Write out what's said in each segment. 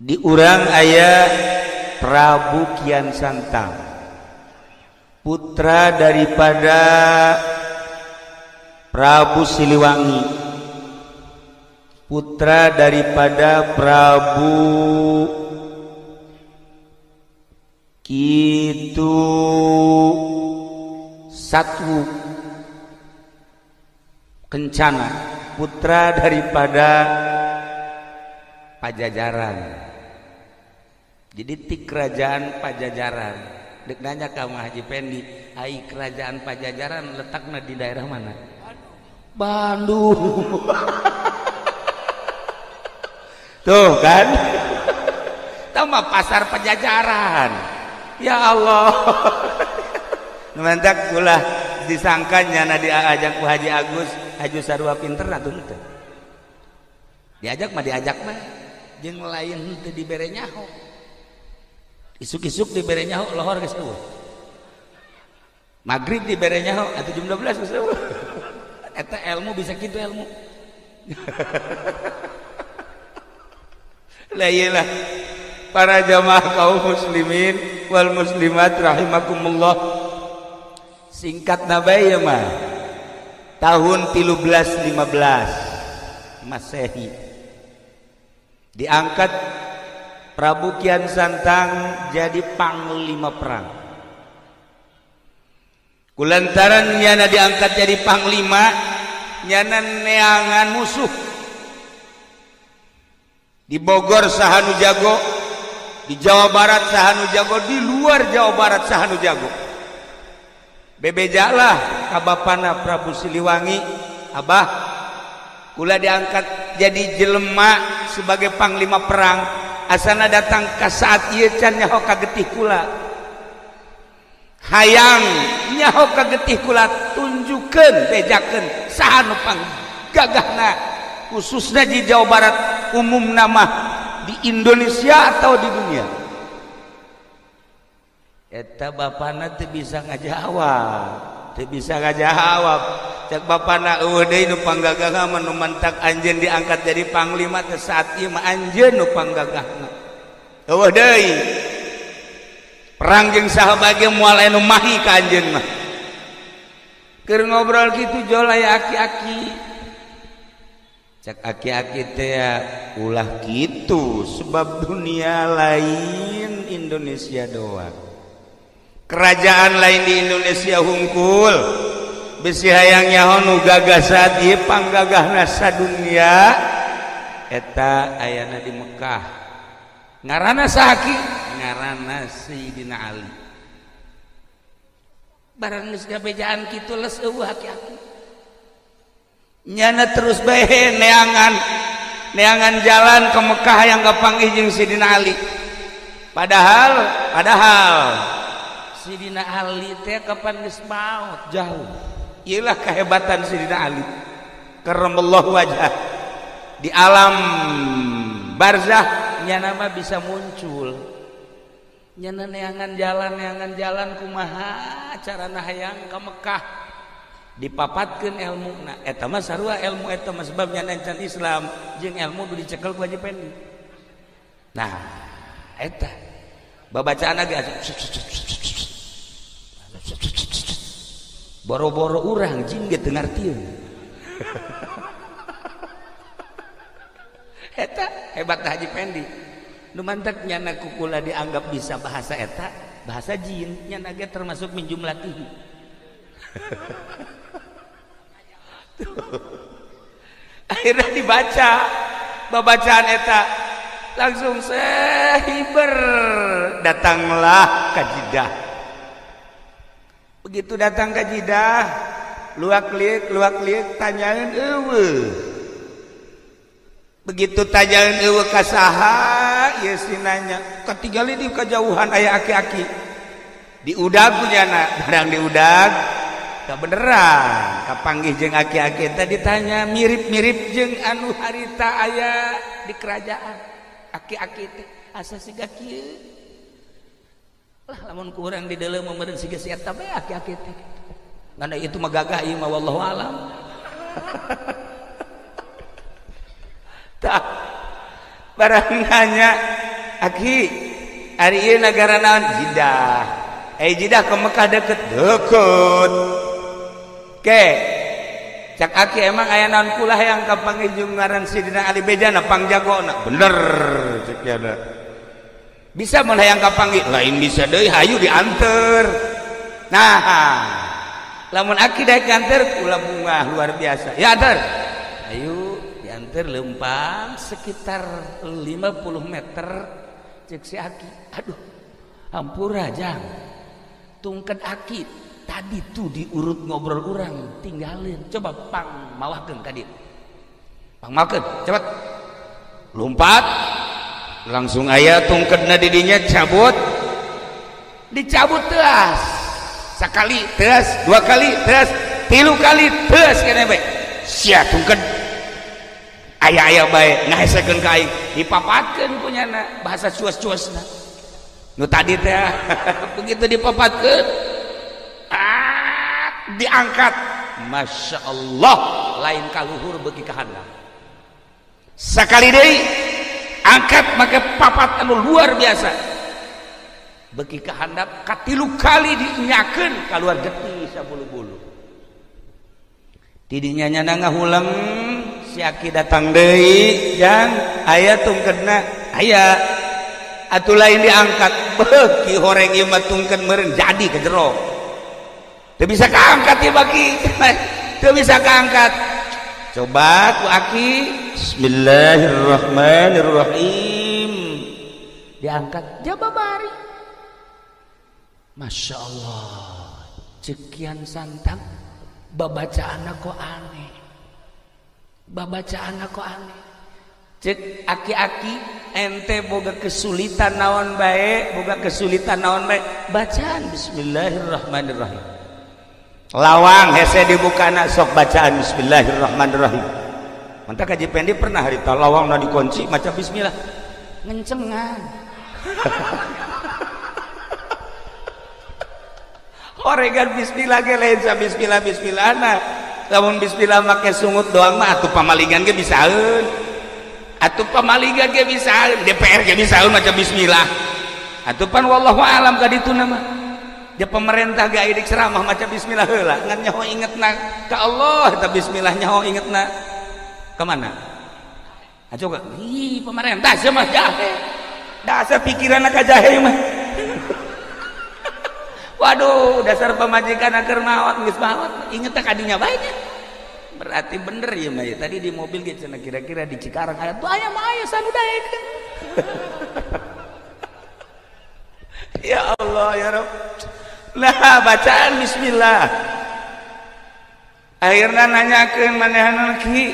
di urang aya Prabu Kian Santang, putra daripada Prabu Siliwangi, putra daripada Prabu Kitu Satwu Kencana, putra daripada Pajajaran. Jadi ti kerajaan Pajajaran. Dek nanya kamu Haji Pendi, ai kerajaan Pajajaran letaknya di daerah mana? Bandung. Tuh kan? Tama pasar Pajajaran. Ya Allah. Numantak ulah disangkanya na diajak ku Haji Agus, Haji Sarua pinter atuh teu. Diajak mah diajak mah jeung lain teu dibere nyaho. Isuk-isuk dibere nyaho lohor geus eueuh. Maghrib dibere nyaho atuh jam 12 geus eueuh. Eta ilmu bisa kitu ilmu. Lah iyalah para jamaah kaum muslimin wal muslimat rahimakumullah. Singkat nabai ya mah tahun 1315 Masehi diangkat Prabu Kian Santang jadi panglima perang. Kulantaran nyana diangkat jadi panglima, nyana neangan musuh. Di Bogor sahanu jago, di Jawa Barat sahanu jago, di luar Jawa Barat sahanu jago. Bebejalah kabapana Prabu Siliwangi, abah kula diangkat jadi jelema sebagai panglima perang. Asana datang ke saat ieu can nyaho kagetih kula. Hayang nyaho kagetih kula tunjukkeun bejakeun saha nu panggagahna khususnya di Jawa Barat umumna mah di Indonesia atau di dunia. Eta bapana teu bisa ngajawab, teu bisa ngajawab. Cek bapana eueuh deui nu panggagahna mah nu mantak anjeun diangkat jadi panglima teh saat ieu mah anjeun nu panggagahna. Eueuh deui. Perang jeung saha bage moal anu mahi ka anjeun mah. Keur ngobrol kitu jol aya aki-aki. Cek aki-aki teh ulah kitu sebab dunia lain Indonesia doang. Kerajaan lain di Indonesia hungkul. Bisi hayang nyaho nu gagah ieu panggagahna sadunya eta ayana di Mekah. Ngaranna saha? Ngaranna Sayyidina Ali. Barang geus gabejaan kitu les eueuh aki-aki. Nyana terus bae neangan jalan ke Mekah yang kapanggih jeung Sayyidina Ali. Padahal Sayyidina Ali teh kapan geus maot jauh. Iyalah kehebatan Sayyidina Ali karramallahu wajhah di alam barzah nyana mah bisa muncul nyana neangan jalan kumaha carana hayang ka Mekah dipapatkeun ilmuna eta mah sarua ilmu eta mah sebab nyana encan Islam jeung ilmu nu dicekel ku Haji Pendi. Nah eta babacaan ge boro-boro urang jin ge teu ngartieun. Eta hebat Haji Pendi. Nu mantek nyana kukula dianggap bisa bahasa eta, bahasa jin, nyana ge termasuk min jumlatihi. Akhirnya dibaca babacaan eta langsung sehiber datanglah ka Jeddah. Begitu datang ke Jeddah, luak-liuk tanyaeun eueuh. Begitu tanyaeun eueuh ka saha, ieu sinanya katinggali di kajauhan aya aki-aki. Diudag nyana, barang diudag teu beneran kapanggih jeung aki-aki teh ditanya mirip-mirip jeung anu harita aya di kerajaan. Aki-aki teh asa siga kieu. Lah lamun ku urang di dalam meureun siga si eta bae aki-aki teh. Ngana itu mah gagah ieu mah wallahu alam. Tah barang nanya Aki hari ieu negara naon Jeddah. Jeddah ke Mekah deket. Oke. Cak Aki emang aya naon kula hayang kapanggih jeung ngaran Sidina Ali bejana pangjagona. Bener cek yana. Bisa mun hayang kapanggih, lain bisa deui hayu dianter. Nah, lamun Aki daek nganter kula bunga luar biasa. Ya anter. Ayo dianter lempang sekitar 50 meter cek si Aki. Aduh. Hampura jang. Tungked Aki tadi tuh diurut ngobrol orang tinggalin. Coba pang mawahkeun ka dieu. Pang mawahkeun, cepet. Lompat. Langsung aya tungkedna di dinya cabut. Dicabut teas. Sakali teas, 2 kali teas, 3 kali teas keneh bae. Sia tungked. Aya-aya bae ngahesekeun ka aing, dipapatkeun punyana bahasa cuas-cuasna. Nu tadi teh begitu dipapatkeun diangkat. Masya Allah lain kaluhur beuki ka handap. Sakali deui angkat make papat anu luar biasa beuki ka handap katilu kali dinyakeun kaluar getih sabulu-bulu. Tidinya nyana ngahulang si Aki datang deui jang aya tungkedna aya atuh lain diangkat beuki horeng ieu mah tungked meureun jadi ke jero. Teu bisa kaangkat ieu baki. Teu bisa kaangkat. Coba ku Aki Bismillahirrahmanirrahim diangkat jababari. Masya Allah cekian santang babacaanna kok aneh. Babacaanna kok aneh. Cek aki-aki ente boga kesulitan naon bae, boga kesulitan naon bae, bacaan Bismillahirrahmanirrahim. Lawang hese dibukana sok bacaan Bismillahirrahmanirrahim. Mantap Kaji Pendi pernah harita lawang na dikunci maca bismillah ngencengan. Oregan bismillah ge lain sa bismillah na. Lamun bismillah make sungut doang mah atuh pamalingan ge bisaeun. Atuh pamalingan ge bisaeun, DPR ge bisaeun maca bismillah. Atuh pan wallahu alam ka dituna mah. Dia pemerintah gak idik ceramah maca bismillah heula ngan nyaho ingetna ka Allah eta bismillah nyaho ingetna ka mana? Coba ih pemerintah sia mah jahe. Dasar pikiranna ka jahe mah. Waduh, dasar pemajikan keur maot geus maot inget ka dinya bae nya. Berarti bener ya mah ya. Tadi di mobil ge cenah kira-kira di Cikarang aya tuh aya mah aya sanu daekeun. Ya Allah ya Rabb. Nah bacaan bismillah akhirnya nanyakeun manehna Ki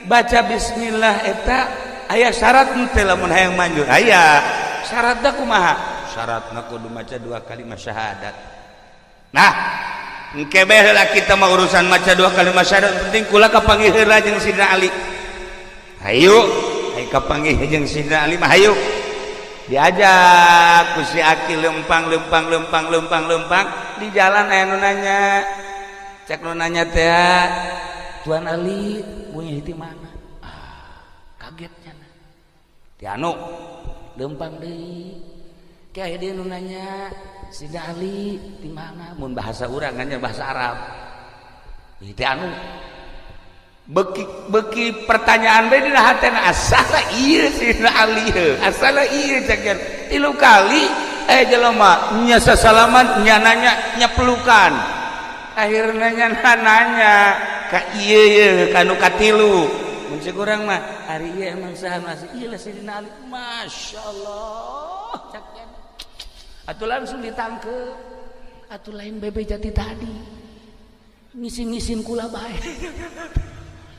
baca bismillah eta aya syarat henteu lamun hayang manjur aya syaratna kumaha syaratna kudu maca 2 kalimat syahadat. Nah engke bae heula kita mah urusan maca 2 kalimat syahadat penting kula kapanggih heula jeung Sidina Ali. Hayu ai kapanggih jeung Sidina Ali mah hayu diajak ku si Aki lempang di jalan aya nu nanya cek nu nanya teh Tuan Ali punya di mana kagetnya ti anu lempang deui teh aya nu nanya Sidina Ali di mana mun bahasa urang nya bahasa Arab ti anu beki pertanyaan bae dina hatena asala ieu Sidina Ali asala ieu cekeun 3 kali jelema nya sasalaman nya nanya nya pelukan akhirna nya nanya ka ieu ye kanu katilu mun cek urang mah ari ieu emang saha masih ieu lah Sidina Ali masyaallah cekeun atuh langsung ditangkep atuh lain bebe jati tadi ngisin-ngisin kula bae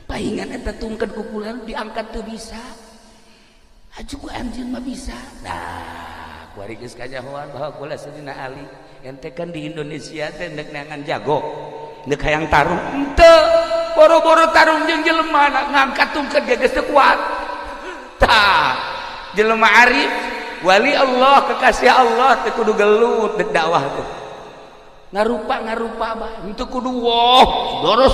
paingan eta tungked kukulan diangkat tuh bisa aju ku anjeun mah bisa nah kuari geus kajahoan bahwa kula Sidina Ali ente kan di Indonesia teh neuk neangan jago neuk hayang tarung henteu boro-boro tarung jeung jelema ngangkat tungked geus teu kuat tah jelema arif wali Allah kekasih Allah teh kudu gelut deuk dakwah teh ngarupa bah henteu kudu woh boros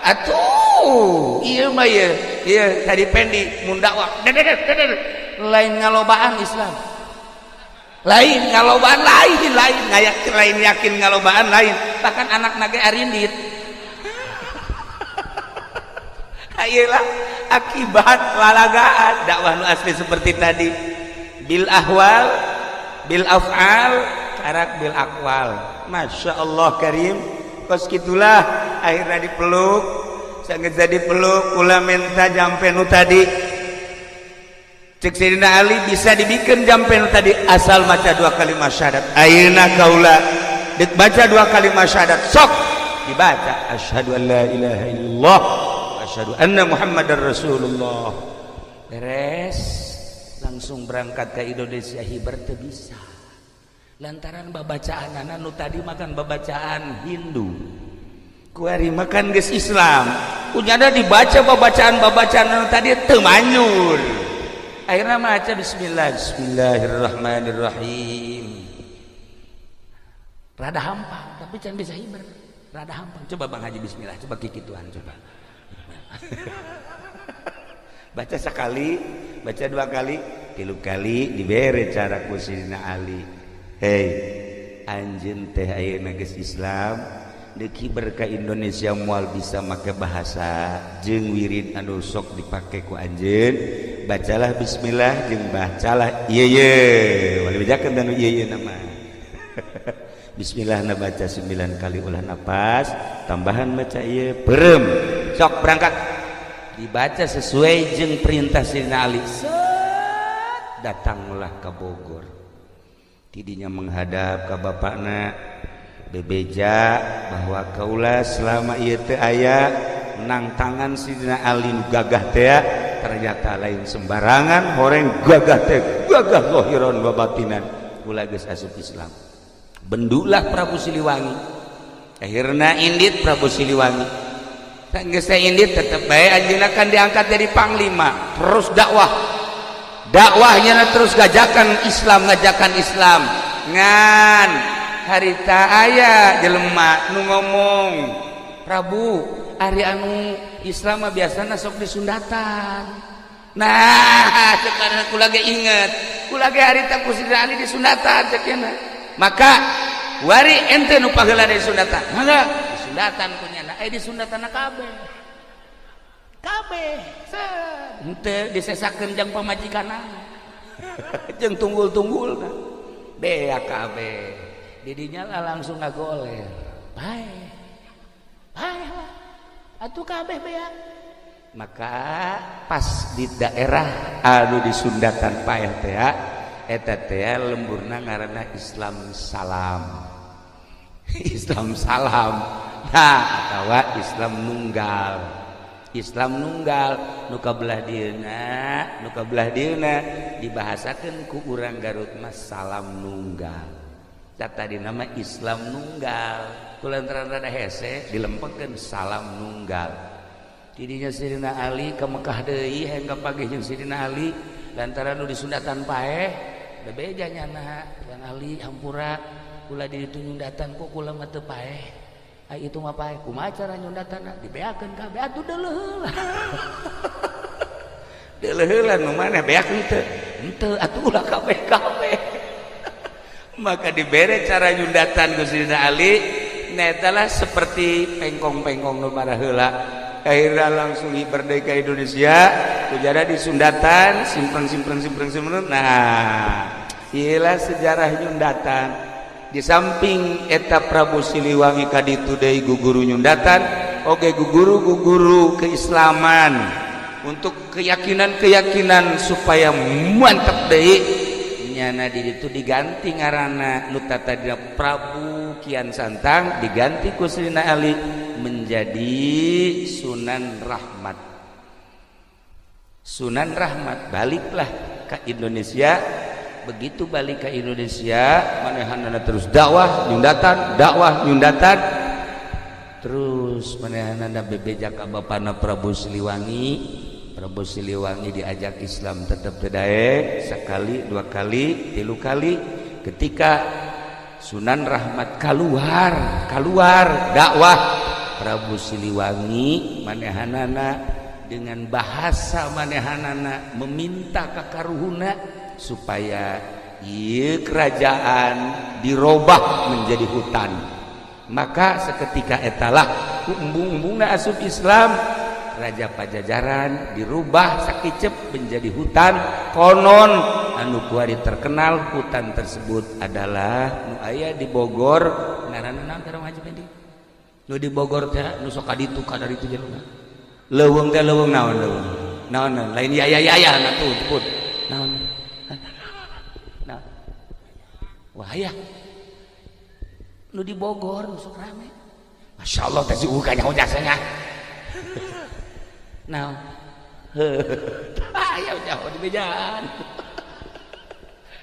atuh ieu mah ye iya tadi pendi mun dakwah lain ngalobaan Islam lain ngalobaan lain lain yakin ngalobaan lain bahkan anak nage arindit ayolah akibat lalagaan dakwah nu asli seperti tadi bil ahwal bil af'al karak bil akwal. Masya Allah karim kos gitulah akhirnya dipeluk sangat jadi peluk ulah minta jampe nu tadi cek Sayyidina Ali bisa dibikin jampe nu tadi asal baca 2 kalimat syahadat ayeuna kaula dek baca 2 kalimat syahadat sok dibaca asyhadu an la ilaha illallah wa asyhadu anna muhammadar rasulullah beres langsung berangkat ke Indonesia hibar teu bisa lantaran babacaan anak nu tadi makan babacaan Hindu kuari makan geus Islam kunyada dibaca babacaan anu tadi teu manyur akhirnya maca bismillahirrahmanirrahim rada hampang tapi can bisa hibar rada hampang coba Bang Haji bismillah coba kikituan coba baca sekali baca 2 kali 3 kali dibere cara ku Sayyidina Ali hei anjeun teh ayeuna geus Islam deuk hiber ka Indonesia moal bisa make bahasa jeung wirid anu sok dipake ku anjeun bacalah bismillah jeung bacalah ieu wali bejakeun dan ieu nama bismillah na baca 9 kali ulah napas tambahan baca ieu berem sok berangkat dibaca sesuai jeung perintah Sayyidina Ali datanglah ke Bogor tidinya menghadap ke bapakna bebeja bahwa kaula selama ieu teu aya menang tangan Sayyidina Ali gagah teh ternyata lain sembarangan horeng gagah teh gagah zahiran wa batinan kula geus asup Islam bendulah Prabu Siliwangi akhirna indit Prabu Siliwangi geus teh indit tetep bae anjeunna kan diangkat jadi panglima terus dakwahnya terus ngajakan Islam ngan harita aya jelema nu ngomong Prabu ari anu Islam mah biasana sok disundatan nah cek kula ge inget kula ge harita ku Sayyidina Ali disundatan cek cenah maka wari ente nu paheula disundatan mangga disundatan kunyana disundatan kabeh henteu disesakeun jeung pamajikanna jeung tunggul-tunggulna bea kabeh didinya lah langsung ngagoler bae atuh kabeh bea maka pas di daerah anu disundatan paeh teh eta teh lemburna ngaranna Islam Salam Islam Salam nah atawa Islam Nunggal nu kabelah dieuna dibahasakeun ku urang Garut mas Salam Nunggal tadi nama Islam Nunggal kulantaran rada hese dilempekeun Salam Nunggal tidinya Sayyidina Ali ke Mekah deui hayang kapagih jeung Sayyidina Ali lantaran nu disundatan paeh bebeja nyana yang Ali hampura kula di ditu nyundatan kok kula mah teu paeh itu mah paeh kumaha cara nyundatanna dibeakeun kabeh atuh deuleuh deuleuh nu maneh beakeun teu henteu atuh ulah kabeh maka dibere cara nyundatan ku Sayyidina Ali netalah seperti pengkong-pengkong nu marah heula akhirnya langsung hibar deui ka Indonesia kujada disundatan simpen nah iyalah sejarah nyundatan di samping eta Prabu Siliwangi kaditu deui guguru nyundatan oge guguru keislaman untuk keyakinan supaya mantap deui nyana di ditu diganti ngaranna nu tatadina Prabu Kian Santang diganti ku Sayyidina Ali menjadi Sunan Rahmat baliklah ke Indonesia begitu balik ke Indonesia manehanana terus dakwah nyundatan terus manehanana bebeja ka bapana Prabu Siliwangi diajak Islam tetap tedae sekali 2 kali 3 kali ketika Sunan Rahmat keluar dakwah Prabu Siliwangi manehanana dengan bahasa manehanana meminta ka karuhuna supaya ieu kerajaan dirobah menjadi hutan. Maka seketika etalah embung-embungna asup Islam, Raja Pajajaran dirubah sakicep menjadi hutan. Konon anu kuari terkenal hutan tersebut adalah nu aya di Bogor, ngaranna naon teh Haji Pendi? Nu di Bogor teh nu sok kaditu ka dari itu jelema. Leuweung teh leuweung naon leuweung? Naon lain ya atuh sebut. Naon? Naon? Wah aya. Nu di Bogor nu sok rame. Masyaallah teh si ukanya jasanya. Naon? Aya jauh di bejaan.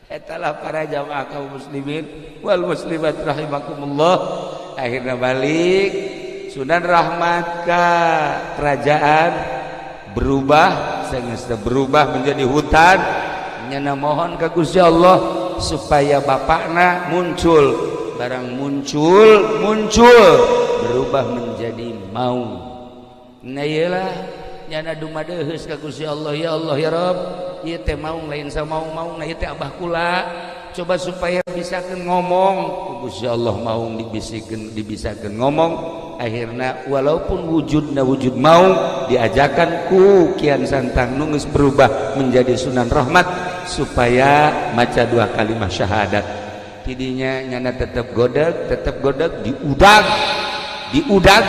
Etalah para jamaah kaum muslimin wal muslimat rahimakumullah. Akhirnya balik Sunan Rahmat ka kerajaan berubah, saenggeus berubah menjadi hutan. Nyana mohon ka Gusti Allah supaya bapakna muncul, barang muncul berubah menjadi maung. Nah iyalah nyana dumadeheus ka Gusti Allah, ya Allah ya Rabb, ieu teh maung lain sa maung-maung, ieu teh abah kula. Coba supaya bisakeun ngomong. Gusti Allah maung dibisakeun ngomong. Akhirna walaupun wujudna wujud maung, diajakan ku Kian Santang nu geus berubah menjadi Sunan Rahmat supaya maca 2 kalimat syahadat. Tidinya nyana tetep godeg diudag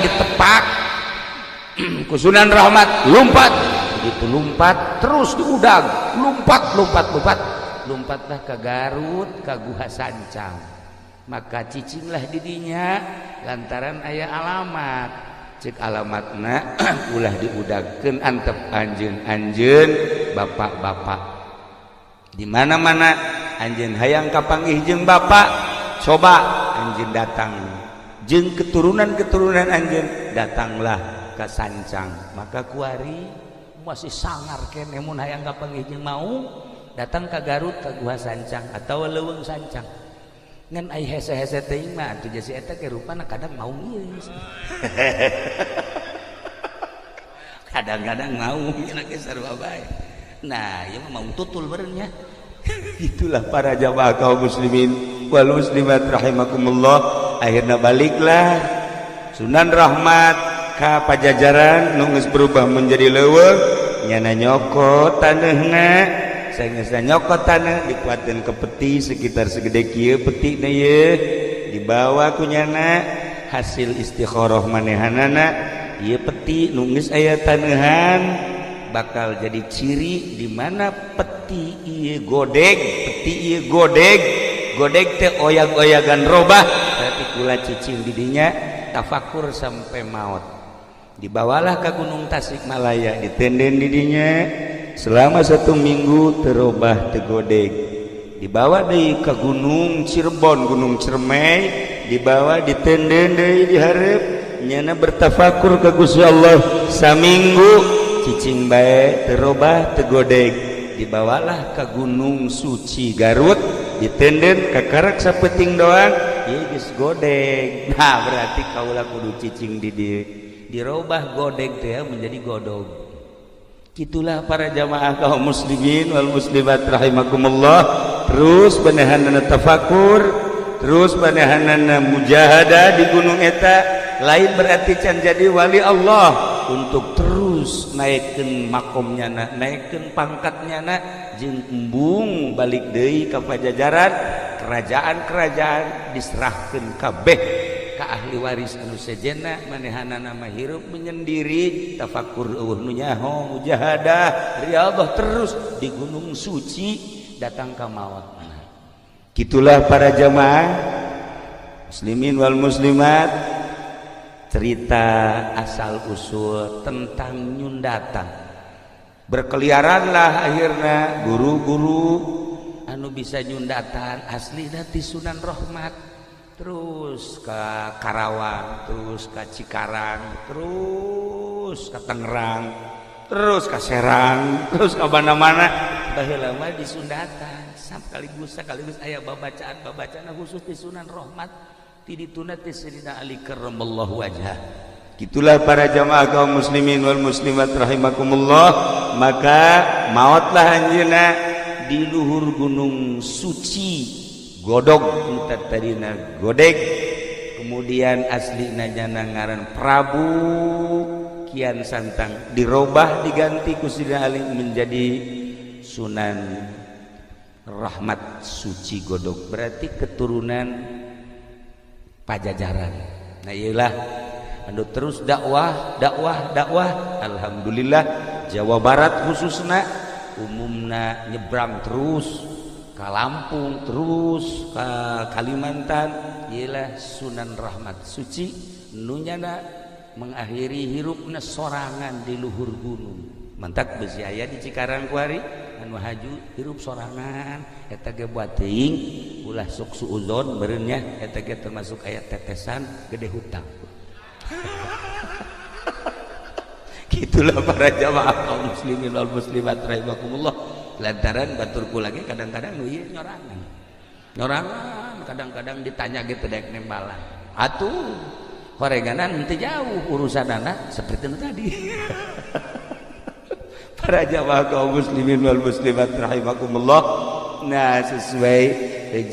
ditepak ku Sunan Rahmat, lompat begitu lompat terus diudag, lompatlah ke Garut, ke Guha Sancang. Maka cicinglah didinya lantaran aya alamat. Cek alamatna ulah diudagkeun antep anjeun bapak-bapak. Di mana-mana anjeun hayang kapanggih jeung bapak, coba anjeun datang. Jeung keturunan anjeun datanglah ke Sancang. Maka kuari masih sangar keneh mun hayang kapanggih jeung mau datang ke Garut, ke Guha Sancang atau leuweung Sancang. Ngan ai hese-hese teuing mah atuh jasi eta ke rupana kadang maung ieu. Kadang-kadang maung nya ge sarua bae. Nah, ieu mah maung tutul beureung nya. Itulah para jamaah kaum muslimin wal muslimat rahimakumullah. Akhirna baliklah Sunan Rahmat ka Pajajaran nu geus berubah menjadi leuweung, nyana nyokot taneuhna. Saenggeus nyokot tanah dikuatkeun ke peti sekitar segede kieu petina ye, dibawa ku nyana hasil istikharah manehanana. Ieu peti nu geus aya taneuhan bakal jadi ciri di mana peti ieu godeg, godeg teh oyag-oyagan robah, berarti kula cicing didinya tafakur sampai maut. Dibawalah ke Gunung Tasikmalaya, ditenden didinya selama 1 minggu terobah tegodeg. Dibawa deui ke Gunung Cirebon, Gunung Ciremai, dibawa ditenden deui di hareup, nyana bertafakur ka Gusti Allah saminggu cicing bae terobah tegodeg. Dibawalah ke Gunung Suci Garut, ditenden kakarak sapeting doang, ieu geus godeg. Nah berarti kaula kudu cicing di dieu, dirobah godeg teh menjadi godog. Itulah para jamaah kaum muslimin wal muslimat rahimakumullah. Terus banehanana tafakur, terus banehanana mujahadah di gunung eta, lain berarti can jadi wali Allah untuk terus naikkeun makomnya, naikkeun pangkatnya, jeung embung balik deui ka Pajajaran. Kerajaan-kerajaan diserahkeun kabeh ka ahli waris anu sejenna, manehanana mah hirup menyendiri, tafakur eueuh nu nyaho, mujahadah, riyadhah terus di gunung suci datang ka maut. Gitulah para jamaah muslimin wal muslimat, cerita asal usul tentang nyundatan. Berkeliaranlah akhirnya guru-guru anu bisa nyundatan asli dari Sunan Rahmat, terus ke Karawang, terus ke Cikarang, terus ke Tangerang, terus ke Serang, terus ke mana-mana. Baheula mah di Sundatan sekaligus aya babacaan khusus di Sunan Rahmat. Ti dituna ti Sayyidina Ali karramallahu wajhah. Itulah para jamaah kaum muslimin wal muslimat rahimakumullah, maka maotlah anjeunna di luhur gunung suci godog entah tadina godeg, kemudian aslina jana ngaran Prabu Kian Santang, dirobah diganti ku Sidina Ali menjadi Sunan Rahmat Suci Godog, berarti keturunan Pajajaran. Nah iyalah anu terus dakwah, alhamdulillah Jawa Barat khususna umumna nyebrang terus ke Lampung, terus ke Kalimantan, ialah Sunan Rahmat Suci nunyana mengakhiri hirupna sorangan di luhur gunung. Mantak besi aya di Cikarang kuari anu haju hirup sorangan eta ge buat teuing ulah sok suudzon beureun nya eta ge termasuk aya tetesan gede hutang. Gitulah para jamaah kaum muslimin wal muslimat rahimakumullah. Lantaran baturku lagi kadang-kadang nu ieu nyorangan kadang-kadang ditanya gitu dek nembalan atuh korenganan teu jauh urusanana seperti itu tadi. Para jamaah kaum muslimin wal muslimat rahimakumullah. Nah sesuai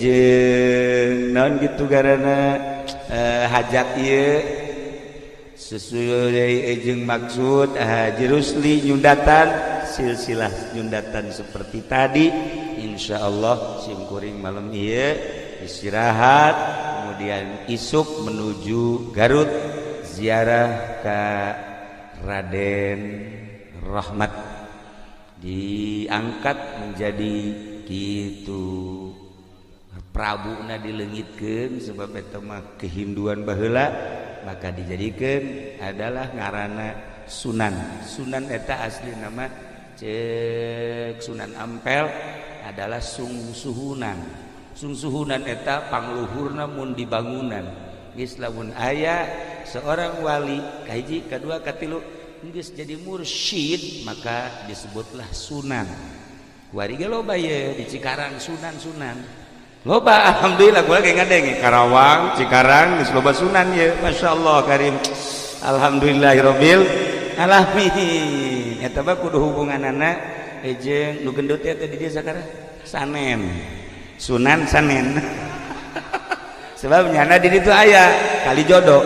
jeung naon gitu garana hajat ieu sesuai jeung maksud Haji Rusli nyundatan silsilah nyundatan seperti tadi. Insyaallah simkuring malam ieu istirahat, kemudian isuk menuju Garut ziarah ke Raden Rahmat, diangkat menjadi gitu Prabuna dileungitkeun sebab eta mah kehinduan baheula, maka dijadikan adalah ngaranna Sunan. Sunan eta asli nama cek Sunan Ampel adalah sungsuhunan. Sungsuhunan eta pangluhurna mun di bangunan. Geus lamun aya seorang wali kahiji kadua katilu geus jadi mursyid maka disebutlah Sunan. Kuari ge loba ye di Cikarang Sunan-sunan. Loba alhamdulillah gua ge ngadeng Karawang, Cikarang geus loba Sunan ye. Masyaallah karim. Alhamdulillahirabbil alamin. Eta mah kudu hubunganana jeung nu gendut eta di dieu sakara Sanen. Sunan Sanen. Sebab nyana di ditu aya kali jodoh.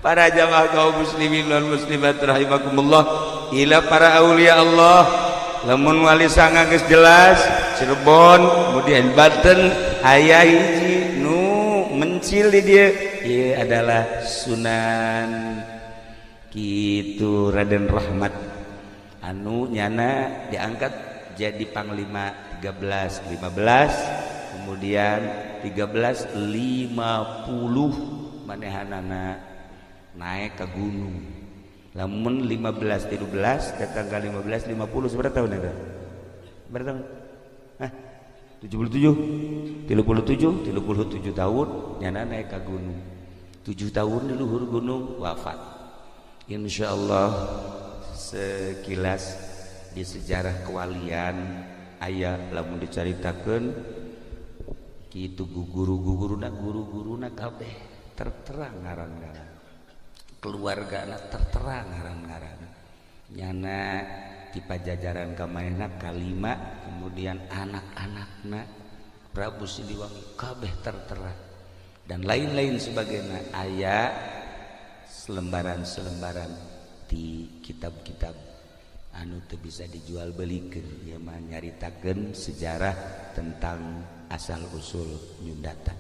Para jamaah kaum muslimin wal muslimat rahimakumullah, ila para aulia Allah lamun wali sanga geus jelas Cirebon, kemudian Banten aya hiji nu mencil di dieu ieu adalah Sunan kitu Raden Rahmat anu nyana diangkat jadi panglima 13 kemudian 1350 manehanana naik ke gunung. Lamun 15 13 datang ke 15 50 seberapa tahun eta? Berapa tahun? Hah? 77 37 tahun nyana naik ke gunung. 7 tahun di luhur gunung wafat. Insyaallah sekilas di sejarah kewalian aya lamun dicaritakeun kitu guru-guruna kabeh terterang ngaran-ngaran. Keluargana terterang ngaran-ngaran. Nyana di Pajajaran kamaena kalima, kemudian anak-anakna Prabu Siliwangi kabeh terterang dan lain-lain sebagainya. Aya selembaran-selembaran di kitab-kitab anu teu bisa dijual belikeun, ieu mah nyaritakeun sejarah tentang asal usul nyundatan.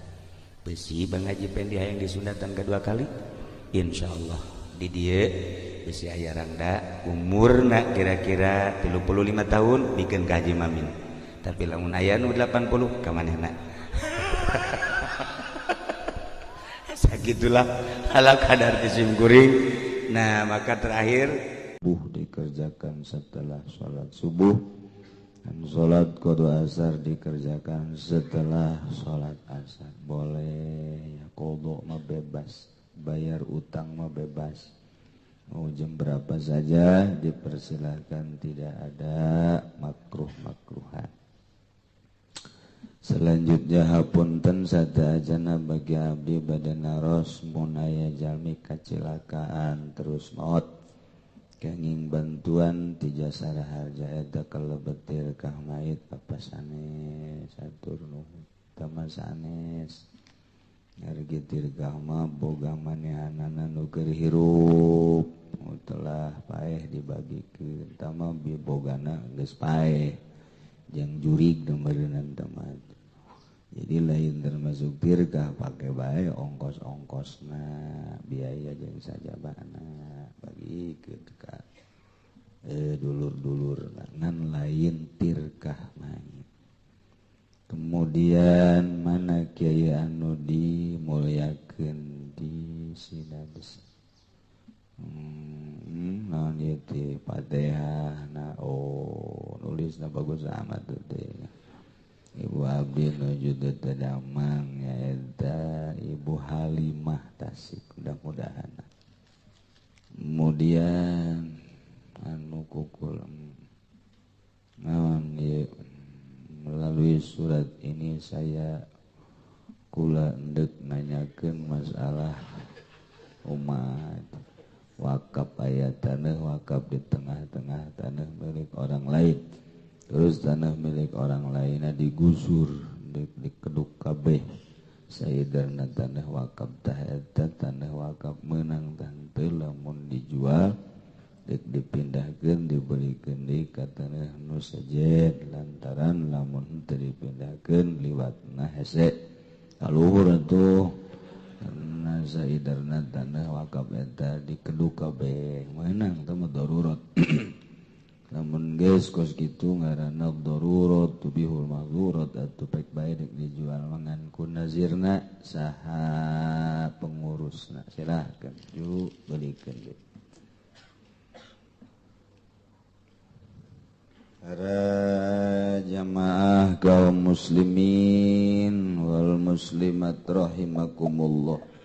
Besi Bang Haji Pendi hayang disundatan kedua kali insyaallah di dieu besi aya rangda umurna kira-kira 35 tahun bikin ka Haji Mamin. Tapi lamun aya nu 80 ka manehna. Sagitulah ala kadar tisim kuring. Nah, maka terakhir dikerjakan setelah sholat subuh dan sholat qada asar dikerjakan setelah sholat asar. Boleh ya, qada mah bebas, bayar utang mah bebas, mau jam berapa saja dipersilahkan, tidak ada makruh-makruhan. Selanjutnya hapunten sadayana bagi abdi bade naros mun aya jalmi kacilakaan terus maot kenging bantuan ti jasa raharja eta kalebetir kah mayit apa sanes satur nuhun tama sanes ngargi tirgah mah boga manehanana nu keur hirup telah paeh dibagikeun tama bibogana geus paeh jang jurig nomeureunna tama. Jadi lain termasuk tirkah pakai bae ongkos-ongkosna biaya jeung sajabana bagi ka dulur-dulur ngan lain tirkah mayit. Kemudian mana kiai anu dimulyakeun di Sinabes naon ieu teh Fatihah nulisna bagus amat tuh teh. Ibu abdi nuju teu damang nyaeta Ibu Halimah Tasik mudah-mudahan. Kemudian anu kukul naon ieu melalui surat ini saya kula endek nanyakeun masalah umat wakaf aya tanah wakaf di tengah-tengah tanah milik orang lain. Terus tanah milik orang lainnya digusur di keduk kabeh sayedarna tanah wakaf tah eta tanah wakaf meunang tah teu lamun dijual dek dipindahkeun dibeureikeun deui ka tanah nu sejen lantaran lamun teu dipindahkeun liwatna hese kaluhur atuh karna sayedarna tanah wakaf eta dikeduk kabeh meunang teh mah darurat. Namun geus kos kitu ngaranna darurat tubihul mahzurat atuh pek bae dek dijual mangan ku nazirna saha pengurusna silahkeun ju beulikeun ge. Para jamaah kaum muslimin wal muslimat rahimakumullah.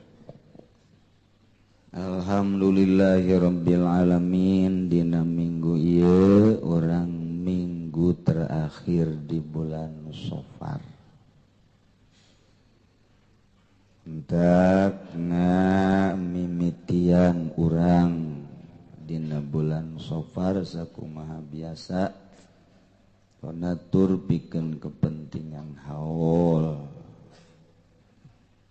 Alhamdulillahirabbil alamin dina minggu ieu urang minggu terakhir di bulan Safar. Entak ngamimitian urang dina bulan Safar sakumaha biasa panatur pikeun kepentingan haul.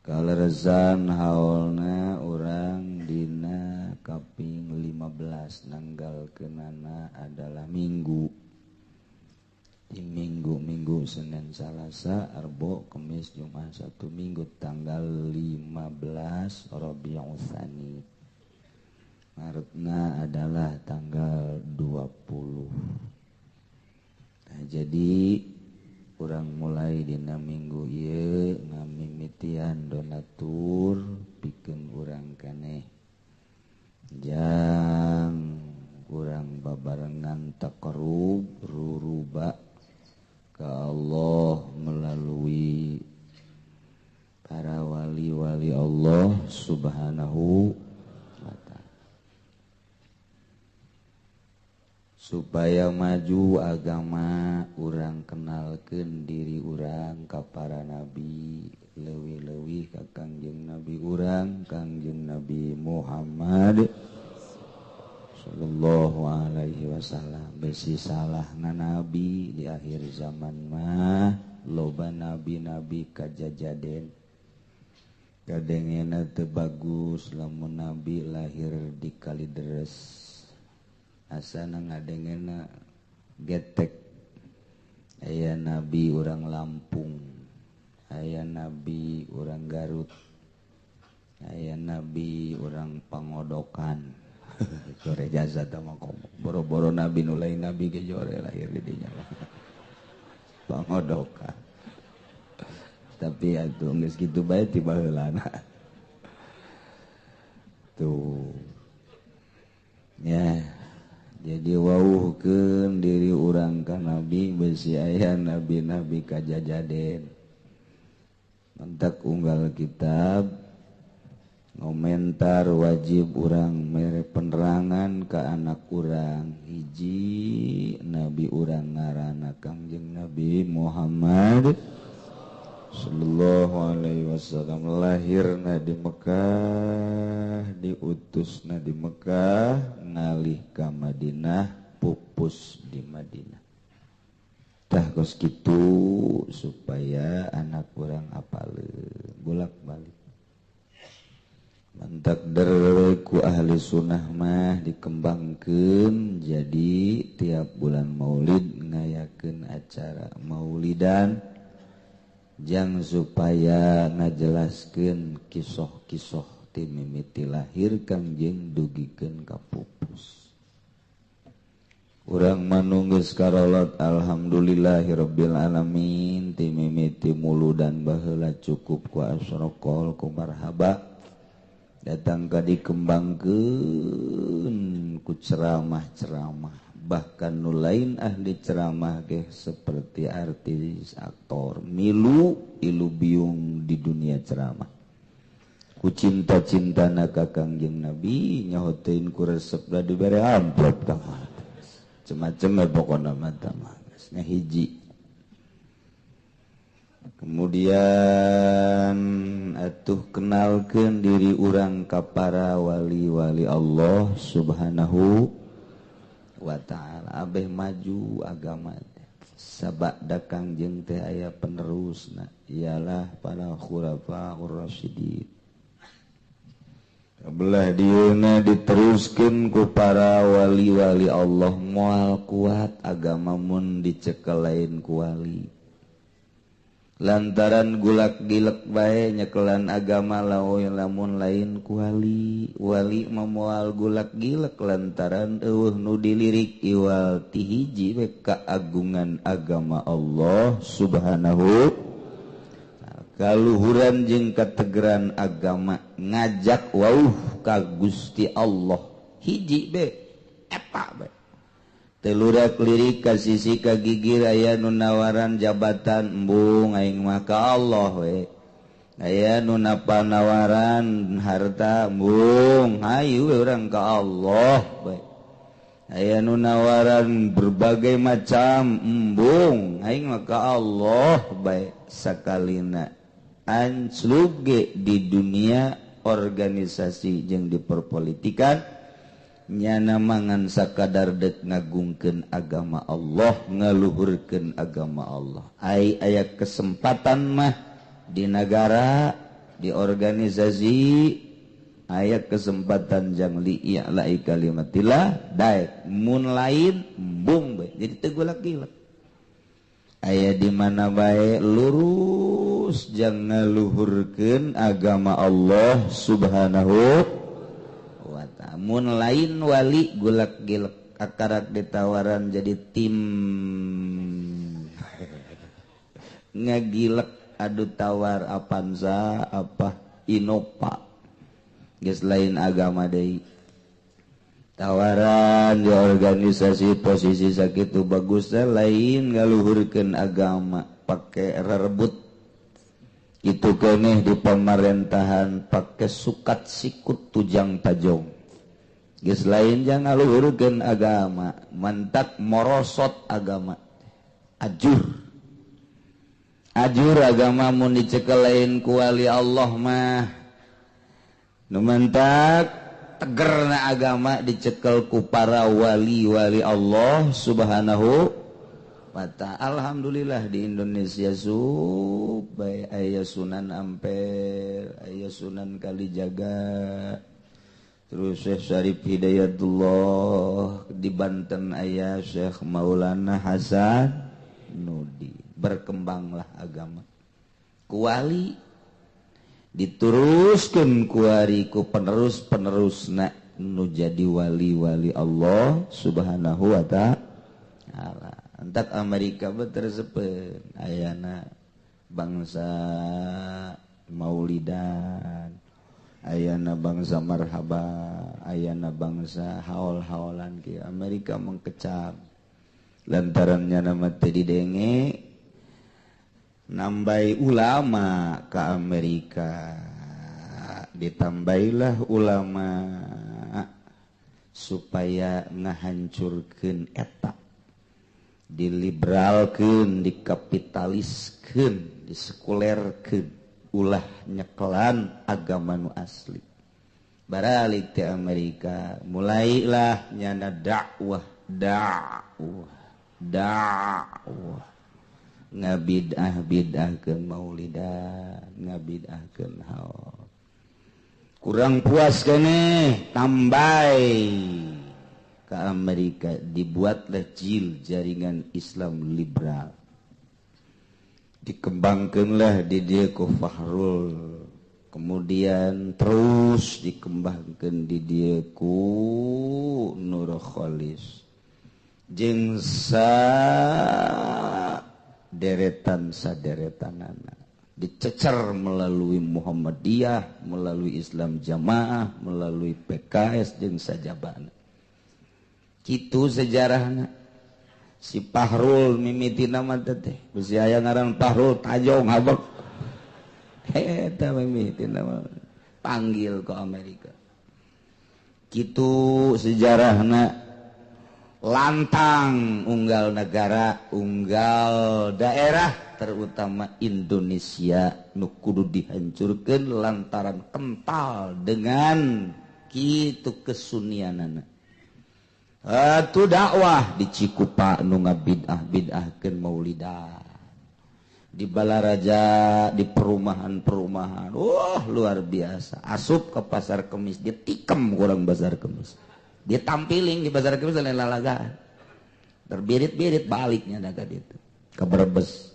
Kaleresan haulna urang dina kaping 15 nanggalkeunana adalah minggu. Di minggu Senin Salasa Arbo Kamis Jumat Sabtu Minggu tanggal 15 Rabiul Tsani. Maretna adalah tanggal 20. Nah, jadi urang mulai dina minggu ieu ngamimitian donatur pikeun urang keneh jang urang babarengan taqarrub ruruba ka Allah melalui para wali-wali Allah Subhanahu wa ta'ala supaya maju agama urang kenalkeun diri urang ka para nabi leuwih-leuwih ka Kangjeng Nabi urang Kangjeng Nabi Muhammad sallallahu alaihi wasallam. Besi salahna nabi di akhir zaman mah loba nabi-nabi kajajaden kadengena teu bagus lamun nabi lahir di Kalideres asana ngadengena getek. Aya nabi urang Lampung, aya nabi urang Garut, aya nabi urang Pangodokan. Jore jasa tama komo boro-boro nabi nu lain nabi ge jore lahir di dinya Pangodokan. Tapi atuh geus kitu bae ti baheulana tuh ya. Jadi wawuhkeun diri urang ka nabi besi aya nabi-nabi kajajaden. Mentak unggal kitab ngomentar wajib urang mere penerangan ka anak urang hiji nabi urang ngaranna Kangjeng Nabi Muhammad sallallahu alaihi wasallam lahirna di Mekah, diutusna di Mekah, ngalih ka Madinah, pupus di Madinah. Tah kos kitu supaya anak urang apaleun bolak-balik. Mantakder ku ahli sunnah mah dikembangkeun jadi tiap bulan Maulid ngayakeun acara Maulidan jang supaya ngajelaskeun kisah-kisah ti mimiti lahir Kangjeng dugikeun ka pupus. Urang manunggeus karolot alhamdulillahirabbil alamin ti mimiti muludan baheula cukup ku asraqol ku marhaba datang ka dikembangkeun ku ceramah-ceramah bahkan nu lain ahli ceramah ge seperti artis aktor milu ilu biung di dunia ceramah ku cinta-cintana ka Kangjeng Nabi nyahoteun ku resep da dibere amplop ka macam-macam pokona mah nya hiji. Kemudian atuh kenalkeun diri urang ka para wali-wali Allah Subhanahu wa taala. Abeh maju agama teh sabada Kangjeng teh aya penerusna ialah para khulafaur rasyidin. Belah dieuna diteruskeun ku para wali-wali Allah moal kuat agama mun dicekel lain ku wali. Lantaran gulak gilek bae nyekelan agama lamun lain ku wali. Wali mah moal gulak gilek lantaran eueuh nu dilirik iwal ti hiji we kaagungan agama Allah Subhanahu kaluhuran jeung kategeran agama ngajak wauh ka Gusti Allah hiji be eta be telurak lirik ka sisi ka gigir aya nu nawaran jabatan embung aing mah ka Allah we aya nu nawaran harta embung hayu we urang ka Allah we aya nu nawaran berbagai macam embung aing mah ka Allah bae sakalina anslug di dunia organisasi jeung di perpolitikan nyana mangan sakadar dek ngagungkeun agama Allah ngaluhurkeun agama Allah aya kesempatan mah di negara di organisasi aya kesempatan jang li i'la'i kalimatillah daek mun lain embung bae jadi teu golak-gilek aya di mana bae lurus jang ngaluhurkeun agama Allah Subhanahu wa ta'ala. Mun lain wali gulak-gilek akarak ditawaran jadi tim ngagilek adu tawar Avanza apa Innova geus lain agama deui. Tawaran di organisasi posisi sakitu bagusnya lain ngaluhurkeun agama pake rebut itu keneh di pemerintahan pake sukat sikut tujang tajong geus lain jang ngaluhurkeun agama mantak morosot agama ajur agama mun dicekel lain ku wali Allah mah nu mantak tegerna agama dicekel ku para wali-wali Allah Subhanahu wa ta'ala. Alhamdulillah di Indonesia bae aya Sunan Ampel, aya Sunan Kalijaga, terus Syekh Syarif Hidayatullah, di Banten aya Syekh Maulana Hasan Nudi. Berkembanglah agama ku wali dituruskeun ku ari ku penerus-penerusna nu jadi wali-wali Allah Subhanahu wa ta'ala. Entak Amerika beterseupeun ayana bangsa Maulidan, ayana bangsa marhaba, ayana bangsa haol-haolan ki Amerika mengkecap lantarannya nama teh didenge nambai ulama ke Amerika ditambailah ulama supaya ngahancurkeun eta diliberalkeun, dikapitaliskeun, disekulerkeun, ulah nyekelan agama nu asli. Baralik ti Amerika mulailah nyana dakwah ngabid'ah-bid'ahkeun maulidan, ngabid'ahkeun haul. Kurang puas keneh tambai ke Amerika dibuatlah JIL, jaringan Islam liberal. Dikembangkanlah di dia ku Fahrul, kemudian terus dikembangkan di dia ku Nur Khalis jeung saderetanana dicecer melalui Muhammadiyah, melalui Islam Jamaah, melalui PKS jeung sajabana. Kitu sejarahna. Si Fahrul mimiti nama teh bisi aya ngaran Fahrul Tajong habek eta mimiti nama panggil ke Amerika kitu sejarahna. Lantang unggal negara, unggal daerah, terutama Indonesia nu kudu dihancurkeun lantaran kental dengan kitu kesunianana. Atuh dakwah di Cikupa nu ngabid'ah-bid'ahkeun maulidan. Di Balaraja, di perumahan-perumahan. Wah, luar biasa. Asup ke Pasar Kemis, dia tikem kurang Pasar Kemis. Dia tampiling di Pasar Kemis lain lalagaan. Terbirit-birit baliknya daga itu. Ke Brebes.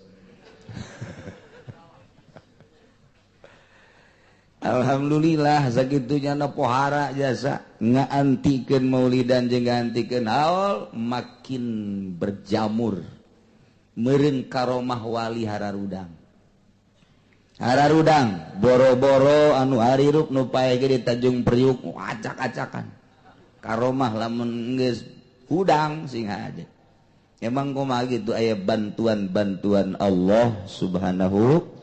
Alhamdulillah sagitunya na pohara jasa ngaantikeun maulidan jeung ngaantikeun haul makin berjamur meureun karomah wali hararudang boro-boro anu harirup nu paeh ge di Tanjung Priuk acak-acakan karomah lamun geus hudang sing aja emang kumaha gitu aya bantuan Allah Subhanahu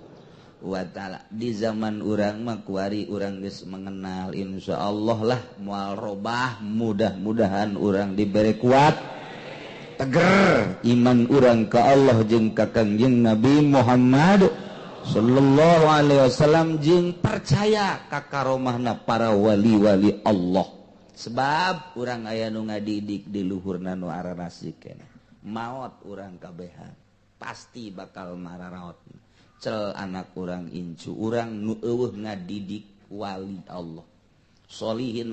wa ta'ala. Di zaman urang mah kuari urang geus mengenal insyaallah lah moal robah, mudah-mudahan urang diberi kuat teger iman urang ka Allah jeung ka Kangjeng Nabi Muhammad sallallahu alaihi wasallam jeung percaya ka karomahna para wali-wali Allah. Sebab urang aya nu ngadidik di luhurna nu ararasik keneh. Maot urang kabehan pasti bakal mararaot. Cel anak orang incu orang nu eueuh ngadidik wali Allah solihin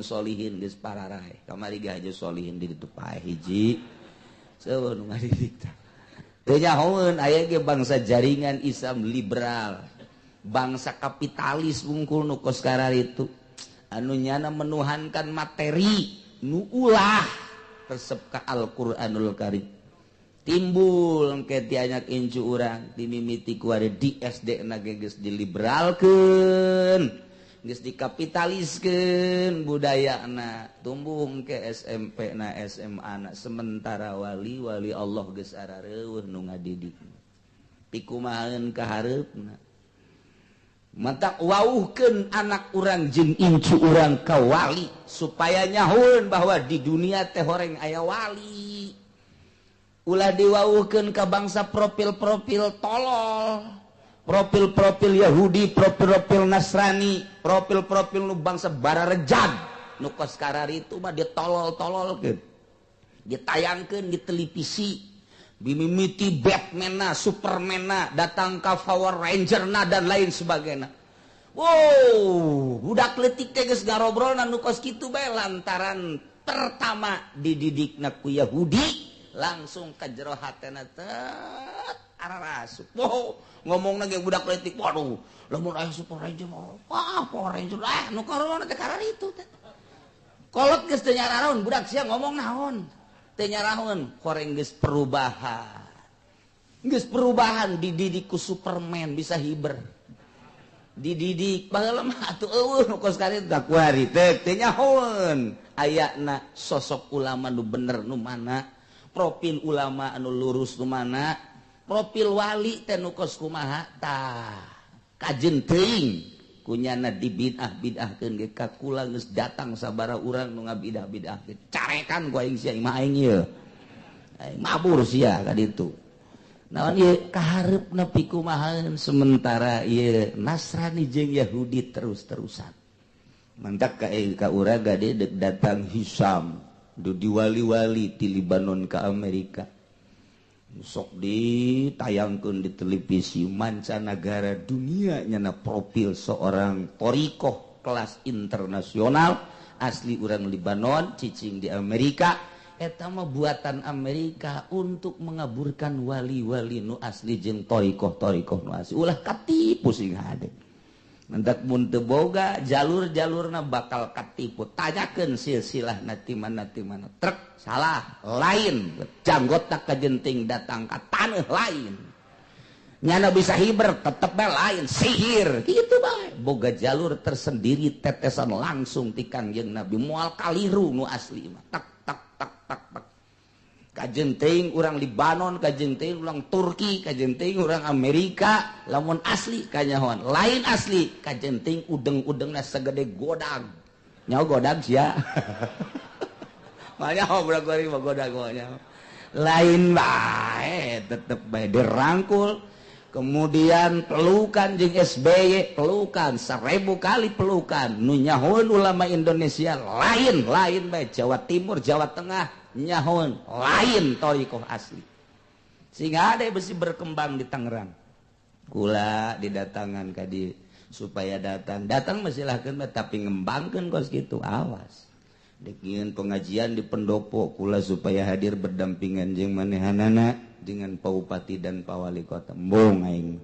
geus pararai kamari ge aja solihin di ditu paeh hiji seueuh nu ngadidik teh nyahoeun aya ge bangsa jaringan Islam liberal bangsa kapitalis wungkul nu kos karar itu anu nyana menuhankan materi nu ulah resep ka Al-Qur'anul Karim. Timbul engke ti anyak incu urang dimimiti ku ari di SD na geus diliberalkeun geus dikapitaliskeun budayana tumbuh engke SMP na SMA na sementara wali Allah geus arareueuh nu ngadidik pikumaheun ka hareupna mata wauhkeun anak urang jeung incu urang ka wali supaya nyahoeun bahwa di dunia teh horeng aya wali. Ulah diwauhkeun ka bangsa profil-profil tolol, profil-profil Yahudi, profil-profil Nasrani, profil-profil nu bangsa bararejag nu kos karar itu mah dia tolol-tololkeun. Ditayangkeun di televisi, bimimiti Batman-na, Superman-na, datang ka Power Ranger-na dan lain sebagainya. Wow, budak leutik teh geus ngarobrolna nu kos kitu bae lantaran pertama dididikna ku Yahudi. Langsung ka jero hatena tet ararasup. Wow, ngomongna ge budak leutik, waduh, lamun aya Super Ranger mah, wah, Power Ranger nu karona teh karar itu teh. Kolot geus teu nyaraon, budak sia ngomong naon? Teu nyaraon, koreng geus perubahan. Geus perubahan dididik ku Superman bisa hiber. Dididik baheula mah atuh eueuh nu kos karir da kuari teh teu nyahoeun. Ayana sosok ulama nu bener nu mana? Profil ulama anu lurus nu mana profil wali teh nu kos kumaha tah kajeun teuing kunyana dibid'ah-bid'ahkeun ge ka kula geus datang sabaraha urang nu ngabid'ah-bid'ahkeun carekan ku aing sia imah aing ieu mabur sia ka ditu naon ieu kaharepna pikumahan sementara ieu Nasrani jeung Yahudi terus-terusan mantak ka urang gade dek datang Hisam du diwali-wali ti Libanon ka Amerika sok ditayangkeun di televisi mancanagara dunia nyana profil seorang torikoh kelas internasional asli urang Libanon cicing di Amerika eta mah buatan Amerika untuk mengaburkan wali-wali nu asli jeung torikoh nu asli ulah katipu sing hade mendak mun teu boga jalur-jalurna bakal katipu tanyakeun silsilahna ti mana trek salah lain janggotna kajenting datang ka taneuh lain nyana bisa hiber tetep bae lain sihir kitu bae boga jalur tersendiri tetesan langsung ti Kangjeng Nabi moal kaliru nu asli mah tak kajenting urang Libanon kajenting urang Turki kajenting urang Amerika lamun asli kanyahoan lain asli kajenting udeng-udengna segede godag nyaho godag sia manya obrang-obrang godag lain bae tetep bae dirangkul kemudian pelukan jeung SBY pelukan 1000 kali pelukan nu nyahoeun ulama Indonesia lain bae Jawa Timur Jawa Tengah nyahon lain torikoh asli sehingga ada besi berkembang di Tangerang kula didatangan kadi supaya datang mesilahkeun tapi ngembangkeun kos kitu awas dikeun pengajian di pendopo kula supaya hadir berdampingan jeung manehanana dengan Pak Bupati dan Pak Wali Kota embung aing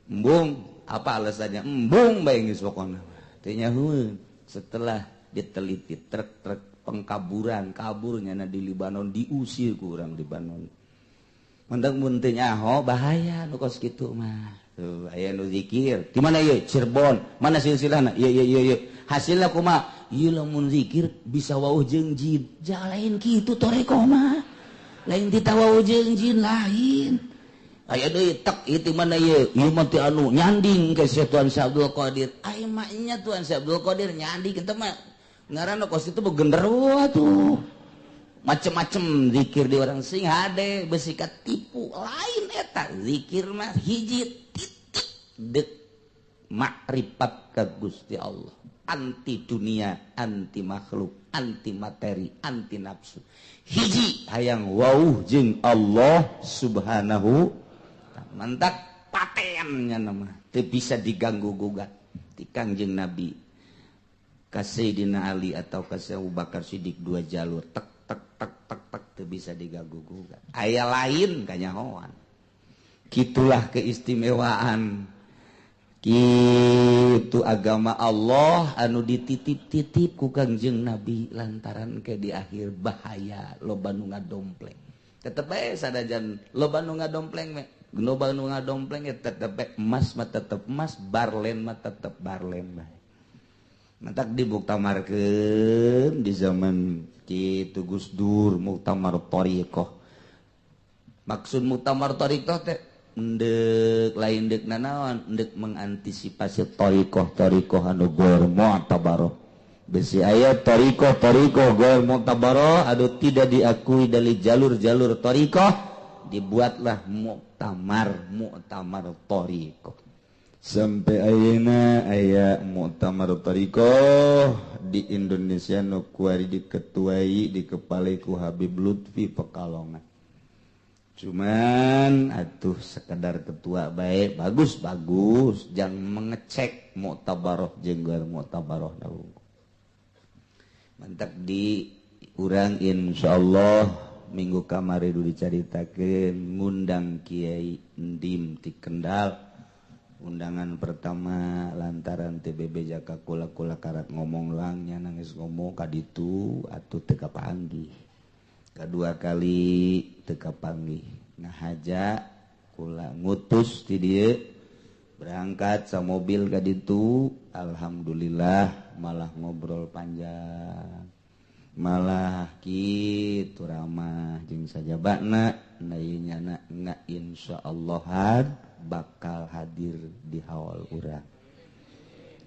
embung apa alasannya embung bae geus pokona teu nyahoeun setelah diteliti trek pengkaburan kaburnya di Libanon diusir ku urang Libanon mendak mun teu nyaho bahaya nu kos kitu mah tuh aya nu zikir di mana ieu Cirebon mana silsilahna ieu hasilna kumaha ieu lamun zikir bisa wauh jeung jin lain kitu torekoh mah lain ditawauh jeung jin lain aya deui tek itu mana ieu mah teh anu nyanding ke Tuan Syekh Abdul Qadir aya mah nya Tuan Syekh Abdul Qadir nyanding kitu mah ngaranna kos itu begenderuah tuh macem-macem zikir di orang sing hade besi katipu lain eta zikir mah hiji titik dek makrifat ka Gusti Allah anti dunia anti makhluk anti materi anti nafsu hiji hayang wauh jeung Allah subhanahu mantak patennya nama teu bisa diganggu gugat ti Kangjeng Nabi ka Sayyidina Ali atau ka Abu Bakar Siddiq dua jalur tek teu bisa diganggu gugat aya lain kanyahoan kitulah keistimewaan kitu agama Allah anu dititip-titip ku Kangjeng Nabi lantaran ke di akhir bahaya loba nu ngadompleng tetep bae sadajan loba nu ngadompleng me loba nu ngadompleng tetep bae emas mah tetep emas barlen mah tetep barlen bae mantak dibuktamarkeun di zaman kitu Gus Dur muktamar thariqah maksud muktamar thariqah teh endek lain deuk nanaon endek mengantisipasi thariqah anu ghair mu'tabarah besi aya thariqah ghair mu'tabarah adu tidak diakui dari jalur-jalur thariqah dibuatlah muktamar thariqah sampai ayeuna aya muktamar thariqah di Indonesia nu kuari diketuai dikepalai ku Habib Lutfi Pekalongan cuman atuh sekedar ketua baik bagus jangan mengecek muktabaroh jeung ghair muktabaroh dawu mantap di urang insyaallah minggu kamari dulu dicaritakeun ngundang Kiai Ndim ti Kendal undangan pertama lantaran TBB Jaka kula karat ngomong langnya nangis ngomong kaditu atuh teu kapanggih kedua kali teu kapanggih nah haja kula ngutus ti dieu berangkat sa mobil kaditu alhamdulillah malah ngobrol panjang malah kitu ramah jeung sajabana naynyana nga insyaallah bakal hadir di haul urang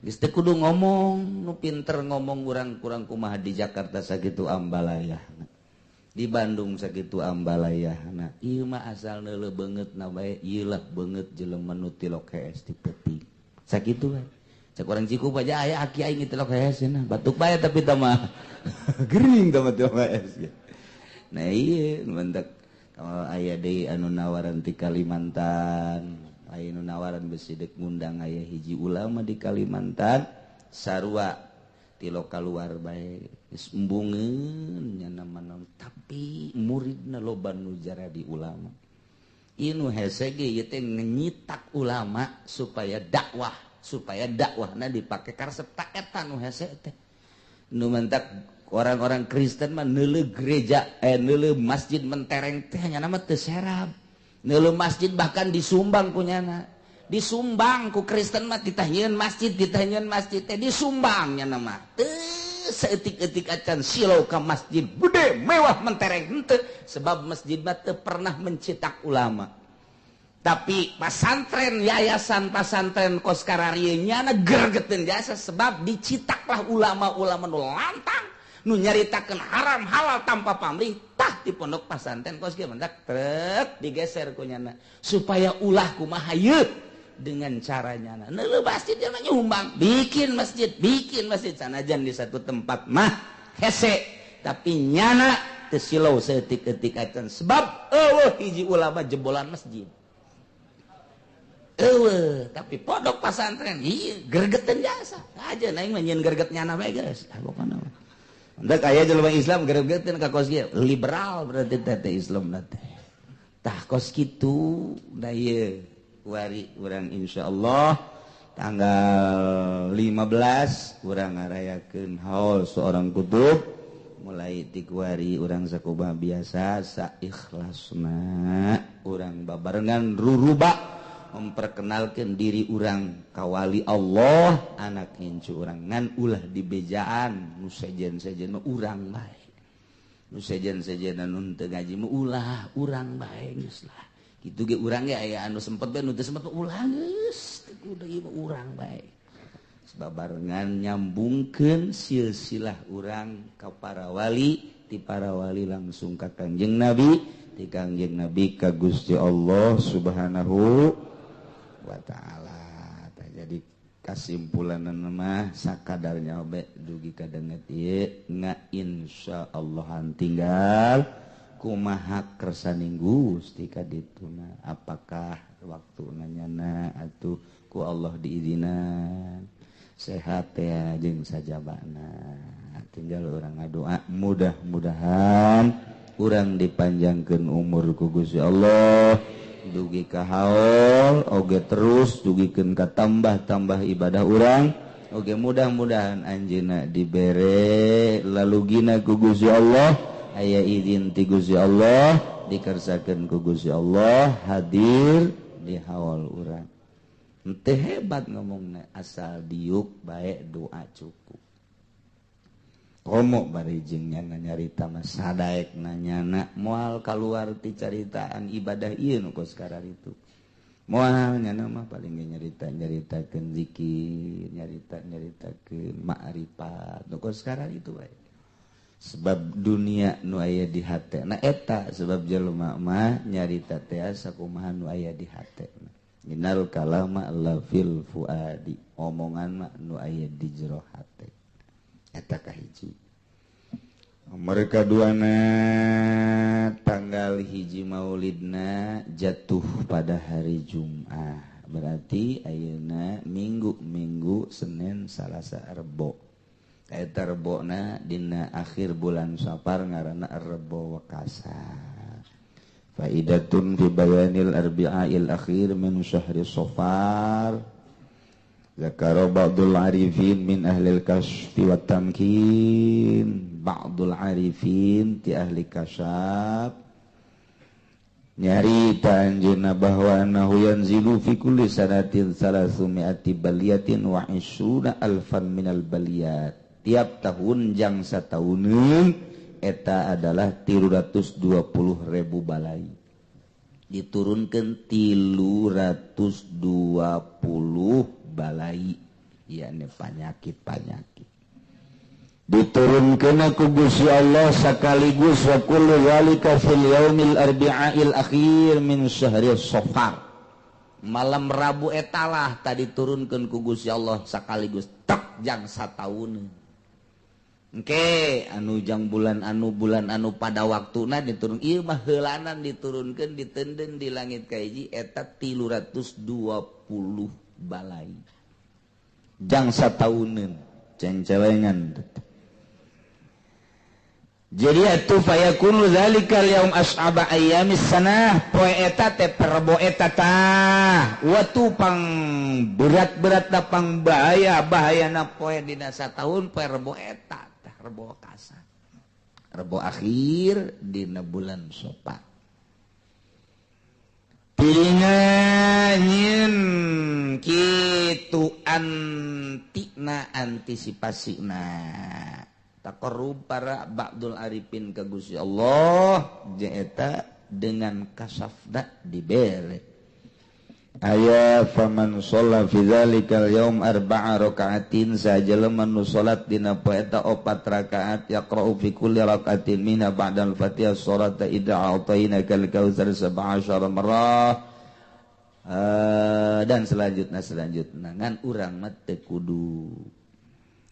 geus teu kudu ngomong nu pinter ngomong urang kurang kumaha di Jakarta sakitu ambalayah di Bandung sakitu ambalayahna ieu mah asal neuleuh beungeut na bae ieu lah beungeut jelema nu tilok hees ti peuting sakitu we cek urang Cikupa aja aya aki aing tilok hees cenah batuk bae tapi tah mah gering tah mah tilok hees nah ieu mentek aya deui anu nawaran ti Kalimantan aya nu nawaran besi deuk ngundang aya hiji ulama di Kalimantan sarua ti lokal luar bae geus embungeun nya nama tapi muridna loba nu jadi ulama ieu nu hese ge ieu teh nyitak ulama supaya dakwahna dipake karesep ta eta nu hese teh nu mentak orang-orang Kristen mah neuleuh gereja neuleuh masjid mentereng teh nya nama teu serab neuleuh masjid bahkan disumbang kunyana disumbang ku Kristen mah ditahieun masjid teh disumbang nya nama teu seetik-etik acan silau ka masjid gede mewah mentereng henteu sebab masjid mah teu pernah mencetak ulama tapi pasantren yayasan pasantren koskararieu nyana gergeteun jasa sebab dicitaklah ulama-ulama nu lantang nu nyaritakeun haram halal tanpa pamrih tah di pondok pasantren kos kieu mendak trek digeser ku nyana supaya ulah kumaha ieu dengan caranya neuleuh masjid jangan nyumbang bikin masjid sanajan di satu tempat mah hese tapi nyana teu silau saeutik-eutik acan sebab eueuh hiji ulama jebolan masjid tapi pondok pasantren ieu gergeteun jasa aja aing mah nyeun gerget nyana bae geus pokona hendak aya jelema Islam gergeteun ka kos kieu liberal berarti teh Islam teh tah kos kitu da ieu wari urang insyaallah tanggal 15 urang ngarayakeun haul seorang kutub mulai ti kuari urang sakumaha biasa saikhlasna urang babarengan ruruba memperkenalkan diri urang kawali Allah anak hincu urang ngan ulah dibejaan nu sejen-sejen mah urang bae nu sejen-sejenan nu teu ngaji mah ulah urang bae geus lah kitu ge urang ge aya anu sempet bae nu teu sempet ulah geus teu deui mah urang bae babarengan nyambungkeun silsilah urang ka para wali ti para wali langsung ka Kangjeng Nabi ti Kangjeng Nabi ka Gusti Allah Subhanahu wa ta'ala. Jadi kasimpulanna mah sakadarnya obe dugi ka deungeut ieu insyaallah tinggal kumaha kersaning Gusti ka dituna apakah waktuna nyana atuh ku Allah diizinan sehat ya jeung sajabana tinggal urang ngadoa mudah-mudahan urang dipanjangkeun umur ku Gusti Allah dugi ka haul oge terus dugikeun ka tambah-tambah ibadah urang oge mudah-mudahan anjeunna dibere lalugina ku Gusti Allah aya izin ti Gusti Allah dikersakeun ku Gusti Allah hadir di haul urang henteu hebat ngomongna asal diuk bae doa cukup komo bari jeung nyana nyarita mah sadaek nanyana moal kaluar ti caritaan ibadah ieu nu kos kararitu moal nyana mah paling ge nyarita-nyaritakeun zikir nyarita-nyaritakeun ma'rifat nu kos kararitu wae sebab dunia nu aya di hatena eta sebab jelema mah nyarita teh sakumaha nu aya di hatena innal kalama la fil fuadi omongan mah nu aya di jero hate eta kahiji nomor kaduana tanggal hiji maulidna jatuh pada hari Jumat berarti ayeuna minggu Senin Salasa Rebo eta rebona dina akhir bulan Safar ngaranna Rebo Wakasa faidatun fi bayanil arbi'il akhir min syahri Safar zakara ba'dul arifin min ahlil kasfi wat tamkin ba'dul arifin ti ahli kasyaf nyari tanjeuna bahwa annahu yanzilu fi kulli sanatin 300 baliyatin wa 20 alfan minal baliyat tiap tahun jang satauneun eta adalah 320.000 balai diturunkeun 320 balai yakni penyakit-penyakit diturunkeun ku Gusti Allah sakaligus wa kullu zalika fil yaumil arbi'il akhir min syahri Safar. Malam Rabu etalah tadi turunkeun ku Gusti Allah sakaligus tek jang sataun. Engke anu jang bulan anu pada waktuna diturun ieu mah heulanan diturunkeun ditendeng di langit kahiji eta 320 balai. Jang satauneun cencelengan. Jadi atuh fayakunu zalikal yaum as'aba ayyamis sanah poe eta teh perbo eta tah watu pang berat-berat da pang bahayana poe dina sataun poe rebo eta tah rebo kasar rebo akhir dina bulan Safar pilingan kitu antisipasina taqarrub para ba'dul arifin ka Gusti Allah jaeta dengan kasafna dibere aya faman shalla fi dzalikal yaum arba'a raka'atin sajaleman nu salat dina poe eta 4 rakaat yaqra'u fi kulli raka'atin minha ba'dal fatihah surata idza a'tainakal kautsar 17 marrah dan selanjutnya ngan urang mah teu kudu.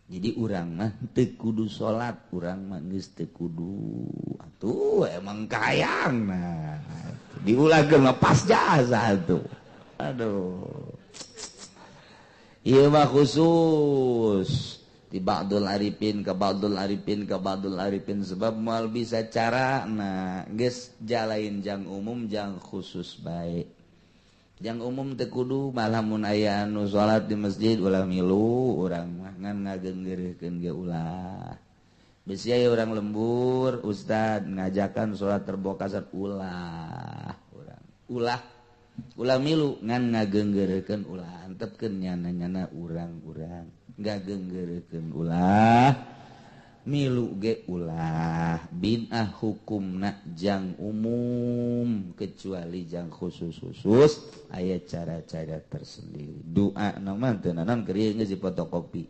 Jadi urang mah teu kudu salat, urang mah geus teu kudu. Atuh emang kayang nah. Diulangkeun mah pas jasa atuh. Aduh. Ieu mah khusus di ba'dul arifin ka ba'dul arifin sebab moal bisa carana geus jalain jang umum jang khusus bae. Jang umum teu kudu malah mun aya anu salat di masjid ulah milu urang mah ngan ngageunggeurekeun ge ulah. Bisi aya urang lembur ustad ngajakan salat terbo kasar ulah urang. Ulah milu ngan ngageunggeurekeun ulah antepkeun nyana-nyana urang-urang ngageunggeurekeun ulah milu ge ulah binah hukumna jang umum kecuali jang khusus aya cara-cara tersendiri doa nama teu naon keur geus difotokopi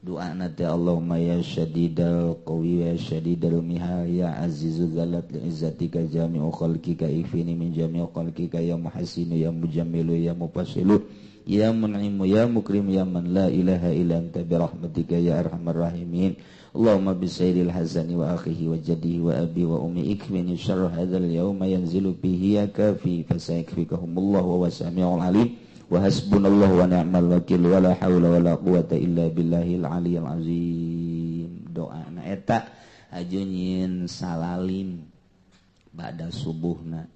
doa na teh Allahumma ya syadidal qawi ya syadidal mihal ya azizu zalat li izzatika jami'u khalqika ifini min jami'u khalqika ya muhassinu ya mujammilu ya mufassilu ya mun'imu ya mukrim ya man la ilaha illa anta bi rahmatika ya arhamar rahimin Allahumma bisairil hazani wa akhihi wa jaddihi wa abi wa ummi ikmini syarra hadzal yawma yanzilu fihi ya kafi fasayakfikahumullah wa sami'ul alim wa hasbunallahu wa ni'mal wakil wa la haula wa la quwata illa billahil aliyyil azim. Doa na eta ajunyin salalim ba'da subuhna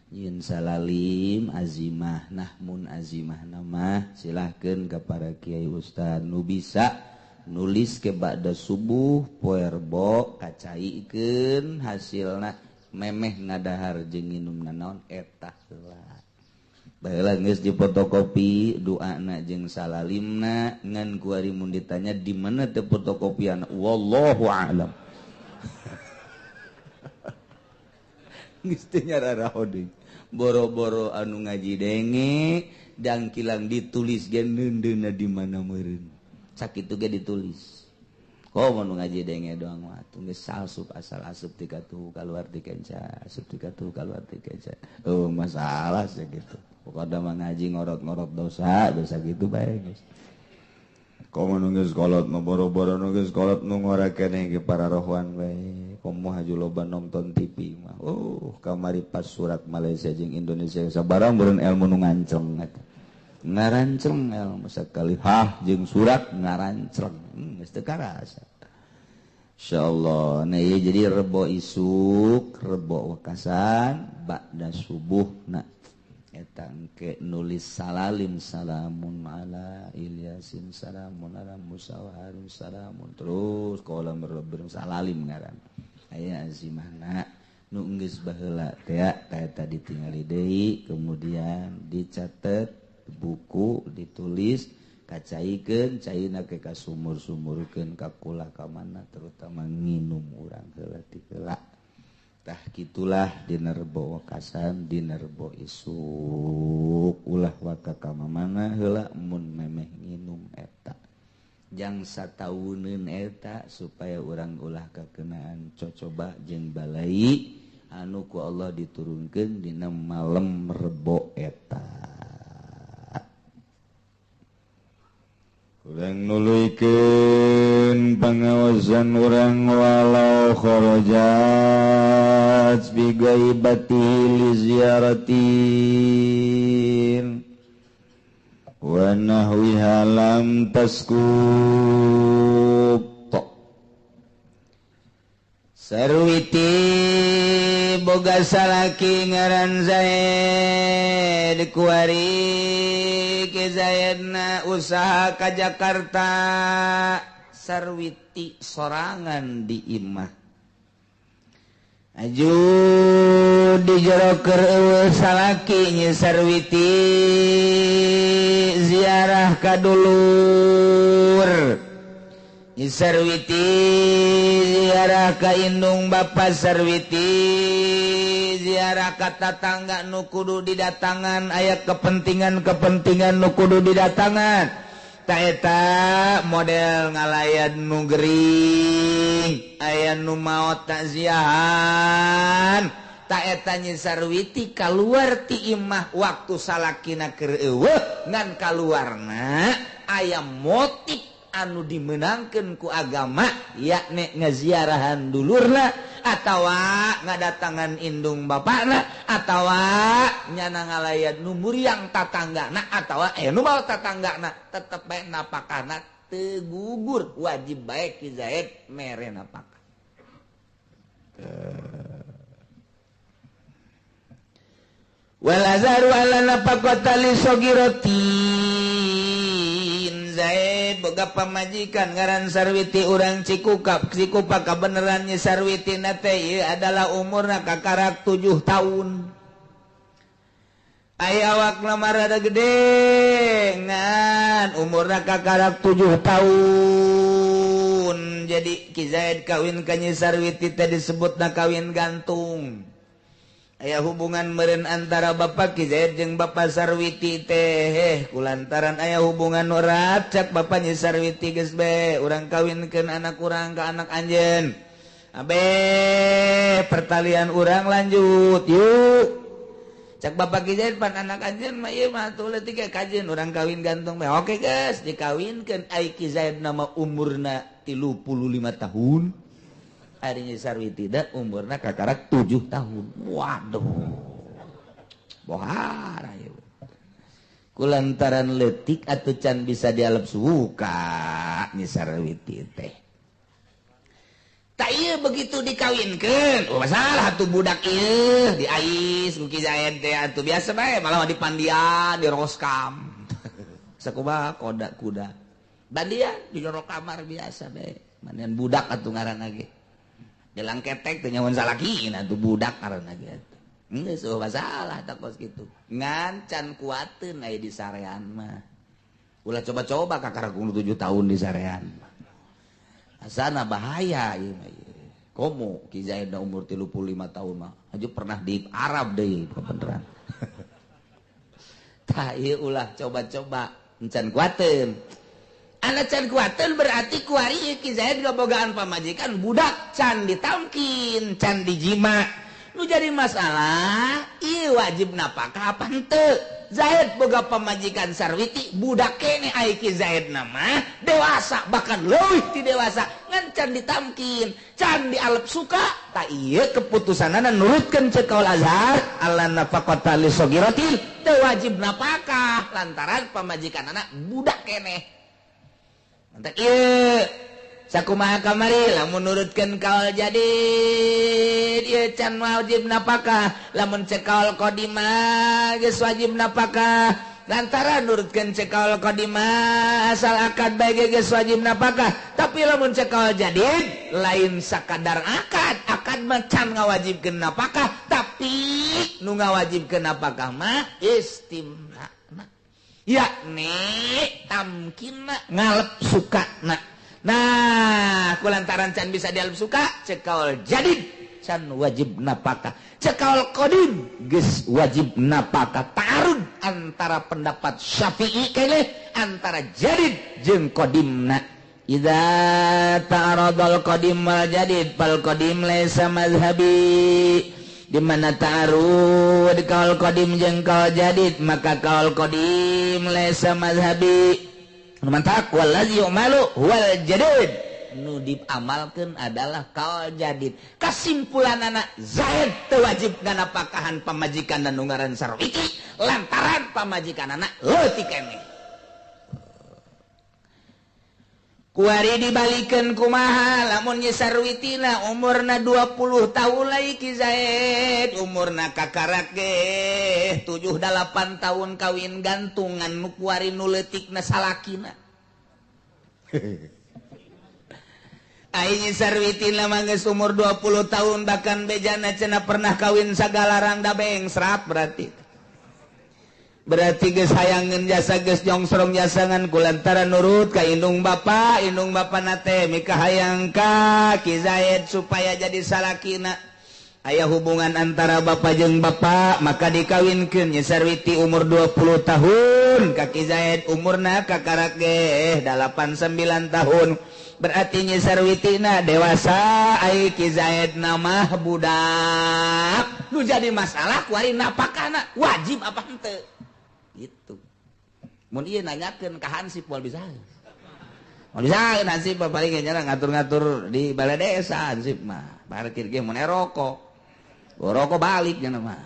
yin salalim azimah nahmun azimah nama silahkeun ka para kiai ustad nu bisa nulis ke ba'da subuh poe rebo kacaikeun hasilna memeh ngadahar jeung nginumna naon eta heula. Baheula geus difotokopi doana jeung salalimna ngan ku ari mun ditanya di mana teh fotokopian wallahu a'lam. Geus teu nyararaho deui. Boro-boro anu ngaji denge dan kilang ditulis ge neundeuna di mana meureun. Sakitu ge ditulis. Mun ngaji denge doang mah geus salsup asal asup ti katuh kaluar ti kenca, asup ti katuh kaluar ti kenca. Oh masalah sakitu. Pokokna mah ngaji ngorot-ngorot dosa gitu bae geus. Mun geus kolot mah boro-boro nu geus kolot nu ngorakeun ge para rohwan bae. Komo haju loba nonton TV mah. Kamari pas surat Malaysia jeung Indonesia sabarang beureun ilmu nu nganceng eta. Ngaranceng ilmu sakali jeung surat ngaranceng geus teu karasa. Insyaallah nah ieu jadi rebo isuk rebo wekasan ba'da subuhna eta engke nulis salalim salamun ala Ilyasin salamun ala Musa wa Harun salamun terus qala merobir salalim ngaran aya azimahna nu geus baheula teh eta ditingali deui kemudian dicatet buku ditulis kacaikeun caina ke ka sumur-sumurkeun ka kula ka mana terutama nginum urang heula ti heula tah kitulah dina rebo wekasan dina rebo isuk ulah waka ka mana heula mun memeh nginum eta jangsa tauneun eta supaya urang ulah kakenaan cocoba jeung balai anu ku Allah diturunkeun dina malam Rebo eta. Urang nuluykeun pangaosan urang walau kharajat bi ghaibati li ziyaratin wa nahwiha lam taskub sarwiti boga salaki ngaran Zaid kuari ke Zaidna usaha ka Jakarta sarwiti sorangan di imah aju di jero keur salaki nya sarwiti ziarah ka dulur nya sarwiti ziarah ka indung bapa sarwiti ziarah ka tatangga nu kudu didatangan aya kepentingan nu kudu didatangan ta eta model ngalayan nu gering aya nu maot takziahan ta eta nya sarwiti kaluar ti imah waktu salakina keur eueuh ngan kaluarna aya motif anu dimenangkeun ku agama yakni ngaziarahan dulurna atawa ngadatangan indung bapakna atawa nyana ngalayan nu muriang tatanggana atawa nu mau tatanggana tetep bae napakana teu gugur wajib bae ki Zaid mere napaka. Wal azaru ala nafaqata li sogiratin Zaid boga pamajikan ngaran sarwiti urang Cikupa kabenerannya sarwiti nate ieu adalah umurna kakarak 7 tahun aya awakna marada gede ngan umurna kakarak 7 tahun jadi Ki Zaid kawin ka Nyi Sarwiti teh disebutna kawin gantung. Aya hubungan meureun antara Bapak Ki Zaid jeung Bapak Sarwiti teh kulantaran aya hubungan nu erat cak Bapak Nyi Sarwiti geus be urang kawinkeun anak urang ka anak anjeun abe pertalian urang lanjut yuk cak Bapak Ki Zaid pan anak anjeun mah ieu mah atuh leutik kajeun urang kawin gantung be oke geus dikawinkeun ai Ki Zaid nama umurna 35 tahun Ari Sarwiti da umurna kakarak 7 tahun. Waduh. Bohara ya. Kulantaran leutik atuh can bisa dialep suka Nyi Sarwiti teh. Tak ieu begitu dikawinkeun. Oh masalah atuh budak ieu diais ku Ki Zaid teh atuh biasa bae malah dipandian di roskam. Sakumaha koda kuda. Bandian di jero kamar biasa bae. Mandian budak atuh ngaranna ge. Gelang ketek teh nyawan salakina tuh budak karena gitu. Geus eueuh masalah tak kos kitu. Ngan can kuateun aya di sarean mah. Ulah coba-coba kakara 7 tahun di sarean. Asana bahaya ieu mah. Komo Ki Zaid umur 35 tahun mah. Aju pernah di Arab deui beneran. Tah ieu ulah coba-coba encan kuateun. Anak can kuateun berarti kuari Ki Zaid gabogaan pamajikan budak can ditamkin, can dijima. Nu jadi masalah, ieu wajib napakah apa henteu? Zaid boga pamajikan Sarwiti, budak kene ai Ki Zaid nama dewasa bahkan leuwih ti dewasa ngan can ditamkin, can dialep suka. Ta ieu keputusanana nurutkeun ceuk kaul Azhar, alla nafaqata li sagiratin, teu wajib napakah lantaran pamajikanana budak kene. Mantak ieu sakumaha kamari lamun nurutkeun kaul jadid ieu can wajib napakah lamun cek kaul qadimah geus wajib napakah lantaran nurutkeun cek kaul qadimah asal akad bae geus wajib napakah tapi lamun cek kaul jadid lain sakadar akad mah can ngawajibkeun napakah tapi nu ngawajibkeun napakah mah istimna yakni tamkinna ngalep sukana. Nah kulantaran can bisa dialep suka cek kaul jadid can wajib napakah cek kaul qadim geus wajib napakah. Ta'arud antara pendapat Syafi'i keneh antara jadid jeung qadimna idza ta'aradul qadim wal jadid fal qadim laysa mazhabi di mana ta'arud kaul qadim jeung kaul jadid maka kaul qadim laysa mazhabi mantak wallazi yu'malu wal jadid nu diamalkeun adalah kaul jadid kasimpulanana zaid teu wajib ngana pakahan pamajikan dan ngaran sarwiti lantaran pamajikanana leutik keneh kuari dibalikeun kumaha lamun nya sarwitina umurna 20 tahun lai Ki Zaid umurna kakarak ge 7-8 tahun kawin gantungan nu kuari nu leutikna salakina ai nya sarwitina mah geus umur 20 tahun bahkan bejana cenah pernah kawin sagala randa beeng serat berarti geus hayangeun jasa geus jongsrong jasangan kulantaran nurut ka indung bapa nate mika hayang ka Ki Zaid supaya jadi salakina aya hubungan antara bapa jeung bapa maka dikawinkeun nya sarwiti umur 20 tahun ka Ki Zaid umurna kakarak ge 8-9 tahun berarti nya sarwitina dewasa ai Ki Zaid namah budak nu jadi masalah kuari napakana wajib apa henteu gitu. Mun ieu nanyakeun ka Hansip moal bisa. Moal bisa Hansip paling nya ngatur-ngatur di balai desa Hansip mah. Parkir ge mun rokok. Rokok balik nya mah.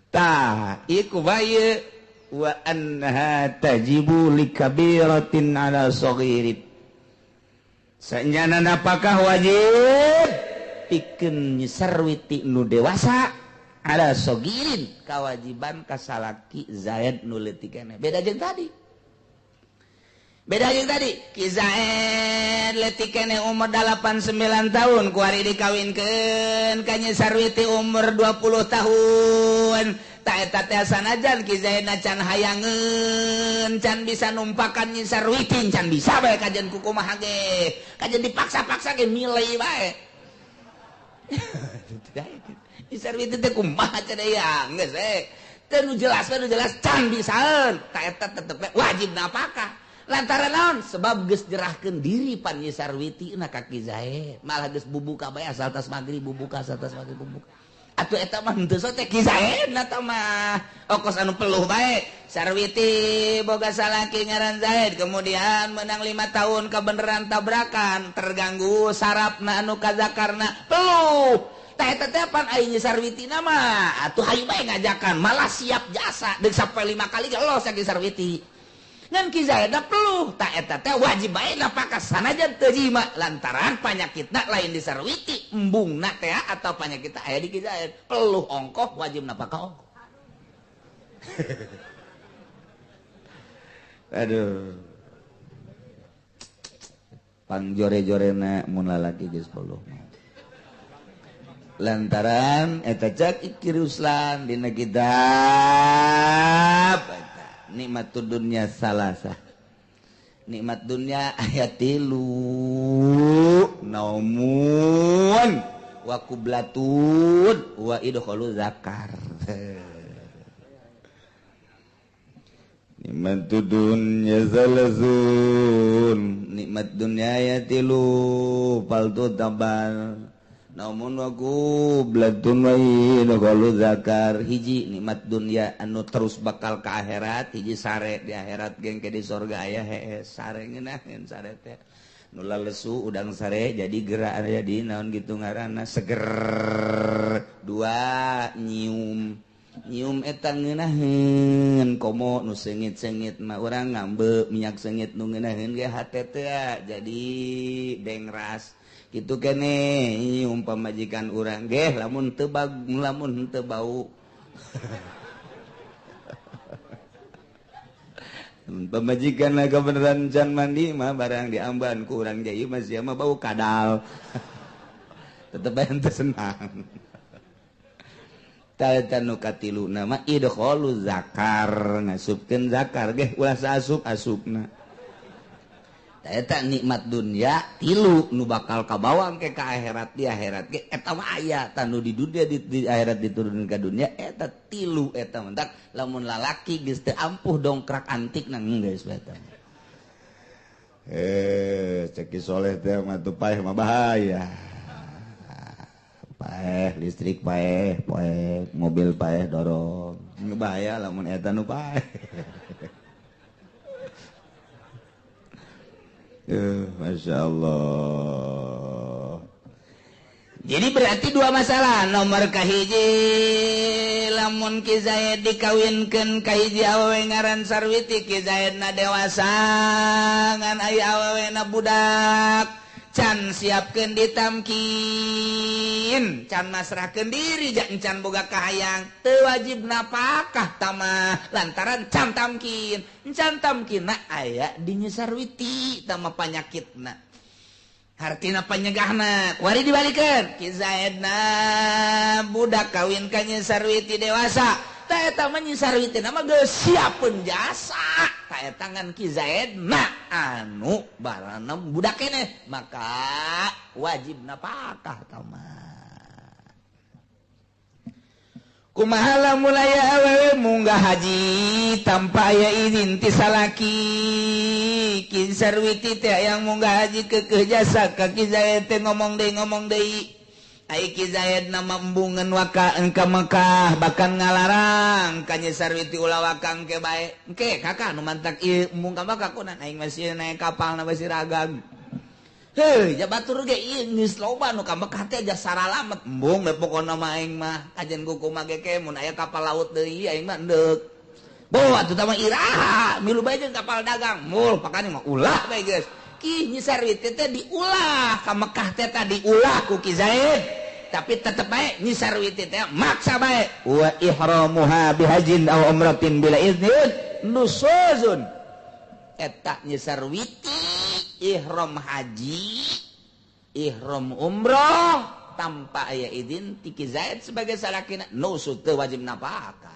Tah, iku baye wa anha tajibu likabiratin ala saghirin. Sanjana apakah wajib pikeun sarwiti nu dewasa ada sogirin kewajiban kasalaki Zaid nu leutik keneh beda jeung tadi Ki Zaid leutik keneh umur 8-9 tahun kuari dikawinkeun ka nya sarwiti umur 20 tahun ta eta teh sanajan Ki Zaid can hayangeun can bisa numpakan nya sarwiti can bisa bae kajen kukumaha ge kajen dipaksa-paksa ge milih bae sarwiti teh kumaha cenah geus teu nu jelas can bisaeun ta eta tetep wajib napakah lantaran naon sebab geus jerahkeun diri pan ieu sarwitina ka Ki Zaid malah geus bubuka bae asal tas magrib bubuka asal tas magrib bubuka atuh eta mah henteu sote Ki Zaid eta mah okos anu peluh bae sarwiti boga salaki ngaran Zaid kemudian menang 5 tahun kebeneran tabrakan terganggu sarafna anu kazakarna peluh eta teh pan ai nya sarwitina mah atuh hayu bae ngajakan malah siap jasa deuk sampai 5 kali gelos ki sarwiti ngan Ki Zaid peluh ta eta teh wajib bae napakah sanajan teu jima lantaran panyakitna lain di sarwiti embungna teh atau panyakitna aya di Ki Zaid peluh ongkoh wajib napakah ongkoh aduh pangjore-jorena mun lalaki geus peluh lantaran eta cak Iki Ruslan dina kitab nikmatud dunya salasa nikmat dunya aya 3 naumun wa qublatun wa idkhalu zakar nikmatud dunya salasun nikmat dunya aya 3 paltu tabal namun waku bladun wa idkhalu zakar hiji nikmat dunya anu terus bakal ke akhirat hiji sare di akhirat geng ke di surga aya hees sare ngeunaheun sare teh nu lesu udang sare jadi gerak aya di naon kitu ngaranna seger 2 nyium eta ngeunaheun komo nu seungit-seungit mah urang ngambe minyak seungit nu ngeunaheun ge hate teh jadi bengras gitu kene nyium pamajikan urang ge lamun teu bau pamajikan kebeneran can mandi mah barang diamban ku urang jadi masih mah bau kadal tetep bae teu senang tanu katilu nama idkhalu zakar ngasupkeun zakar ge ulah saasup-asupna eta nikmat dunia 3 nu bakal kabawang ke akhirat di akhirat ge eta mah aya tanu di dunia di akhirat diturunkeun ka dunia eta 3 eta mentak lamun lalaki geus teu ampuh dongkrak antik nang geus eta ceki soleh teh mah teu paeh mah bahaya. Paeh listrik paeh, mobil paeh dorong. Nu bahaya lamun eta nu paeh. Masya Allah. Jadi berarti dua masalah. Nomor kahiji lamun Ki Zaid dikawinkeun ka hiji awewe ngaran Sarwiti, Ki Zaidna dewasa ngan aya awewena budak, can siapkeun ditamkin, can masrahkeun diri jak encan boga kahayang, teu wajib napakah tamah lantaran can tamkin. Encan tamkinna aya di Nyi Sarwiti tamah panyakitna. Hartina panyegahna kuari dibalikeun Ki Zaidna budak kawin ka Nyi Sarwiti dewasa, ta eta mah Nyi Sarwiti mah geus siapeun jasa ka eta ngan Ki Zaidna anu barana budak keneh, maka wajib napakah eta mah. Kumaha lamun aya awewe munggah haji tanpa aya izin ti salaki, Ki Sarwiti teh yang munggah haji keukeuh jasa ka Ki Zaid teh ngomong deui. Ai Ki Zaid nama embungeun waka engka Mekah bahkan ngalarang ka Nyi Sarwiti ulah waka engke bae. Engke kakak nu mantak ieu embung ka Mekah kunaon aing masih naik kapalna masih ragag. Heuh, ja batur ge ieu geus loba nu ka Mekah teh aja saralamet. Embung we pokona mah aing mah kajen kuku mah ge ke mun aya kapal laut deui aing mah endeuh. Boh atuh tah mah iraha, milu bae jeung kapal dagang. Mul pakana mah ulah bae geus. Ki Nyi Sarwiti teh diulah ka Mekah teh tadi ulah ku Ki Zaid. Tapi tetep bae Nyi Sarwiti teh maksa bae. Wa ihramuha bihajin aw umratin bila idzin nusuzun. Eta Nyi Sarwiti ihram haji, ihram umroh tanpa aya izin ti Ki Zaid sebagai salakina nusuk teu wajib napakah.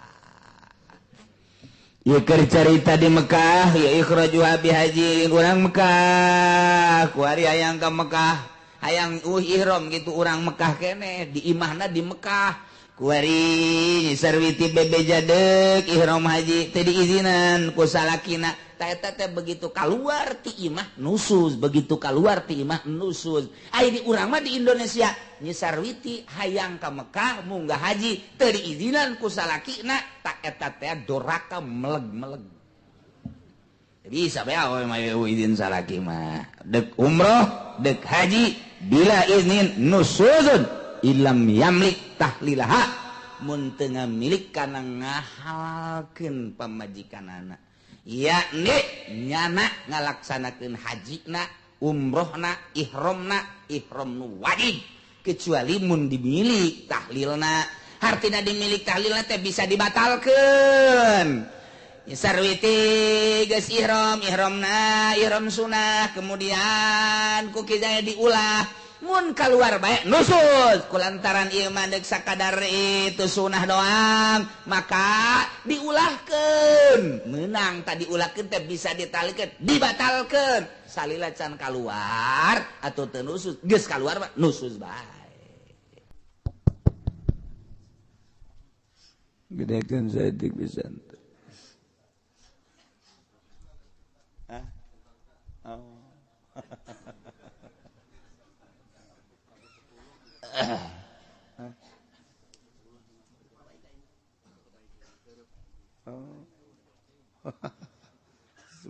Ieu keur carita di Mekah, ya ikhrajuha bihaji urang Mekah, kuari hayang ka Mekah, hayang ihram gitu urang Mekah keneh, di imahna di Mekah. Kuari Nyi Sarwiti bebeja deuk ihram haji teu diizinan ku salakina. Ta eta teh begitu kaluar ti imah nusus, begitu kaluar ti imah nusus. Ai di urang mah di Indonesia Nyi Sarwiti hayang ka Mekah munggah haji teu diizinan ku salakina, ta eta teh doraka meleg-meleg. Bisa bae awewe mah izin salaki mah. Deuk umroh, deuk haji bila iznin nusuzun ilam yamlik tahlilaha, mun teu ngamilik kana ngahalalkeun pamajikanana. Yakni nyana ngalaksanakeun hajina, umrohna, ihram nu wajib kecuali mun dimilik tahlilna. Hartina dimilik tahlilna teh bisa dibatalkeun. Nyi Sarwiti geus ihramna ihram sunah, kemudian ku Ki Zaid diulah. Mun keluar baik nusus kulantaran ieu mah deuk sakadar itu sunah doang, maka diulahkeun. Meunang tadi diulahkeun teh bisa ditalikeun, dibatalkeun. Salila can kaluar atuh teu nusus, geus kaluar mah nusus bae. Gedekeun saeutik pisan. Hah? Oh.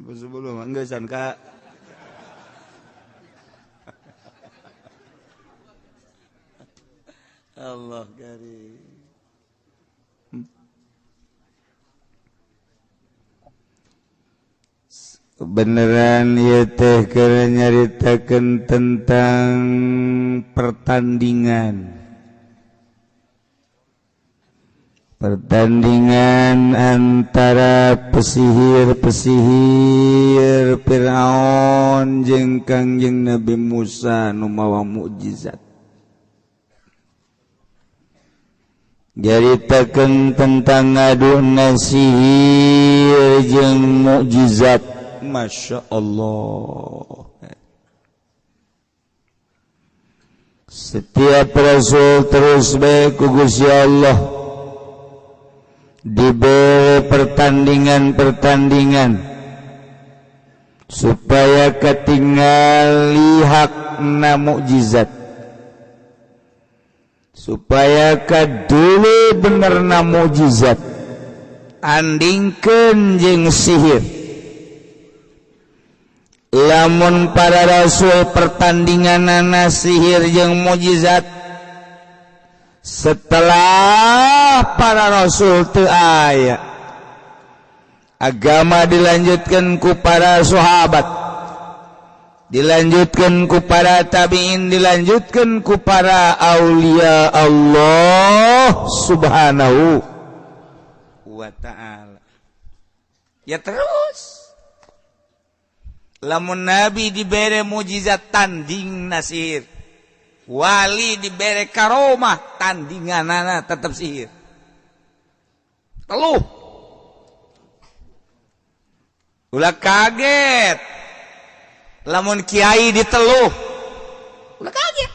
Sebelum enggak sangka Allah karim. Beneran ieu teh keur nyaritakeun tentang pertandingan antara pesihir Firaun jeung Kangjeng Nabi Musa nu mawa mukjizat. Nyaritakeun tentang ngaduhna sihir jeung mukjizat. Masya Allah. Setiap Rasul terus baik ku Gusti Allah diberi pertandingan supaya ketingali hakna mukjizat, supaya kadulu benerna mukjizat andingkeun jeung sihir. Lamun para rasul pertandinganana sihir jeung mukjizat, setelah para rasul teu aya, agama dilanjutkan ku para sahabat, dilanjutkan ku para tabi'in, dilanjutkan ku para aulia Allah subhanahu wa ta'ala. Ya terus lamun nabi dibere mukjizat tanding nasir, wali dibere karomah tandinganana tetap sihir. Teluh ulah kaget lamun kiai diteluh, ulah kaget.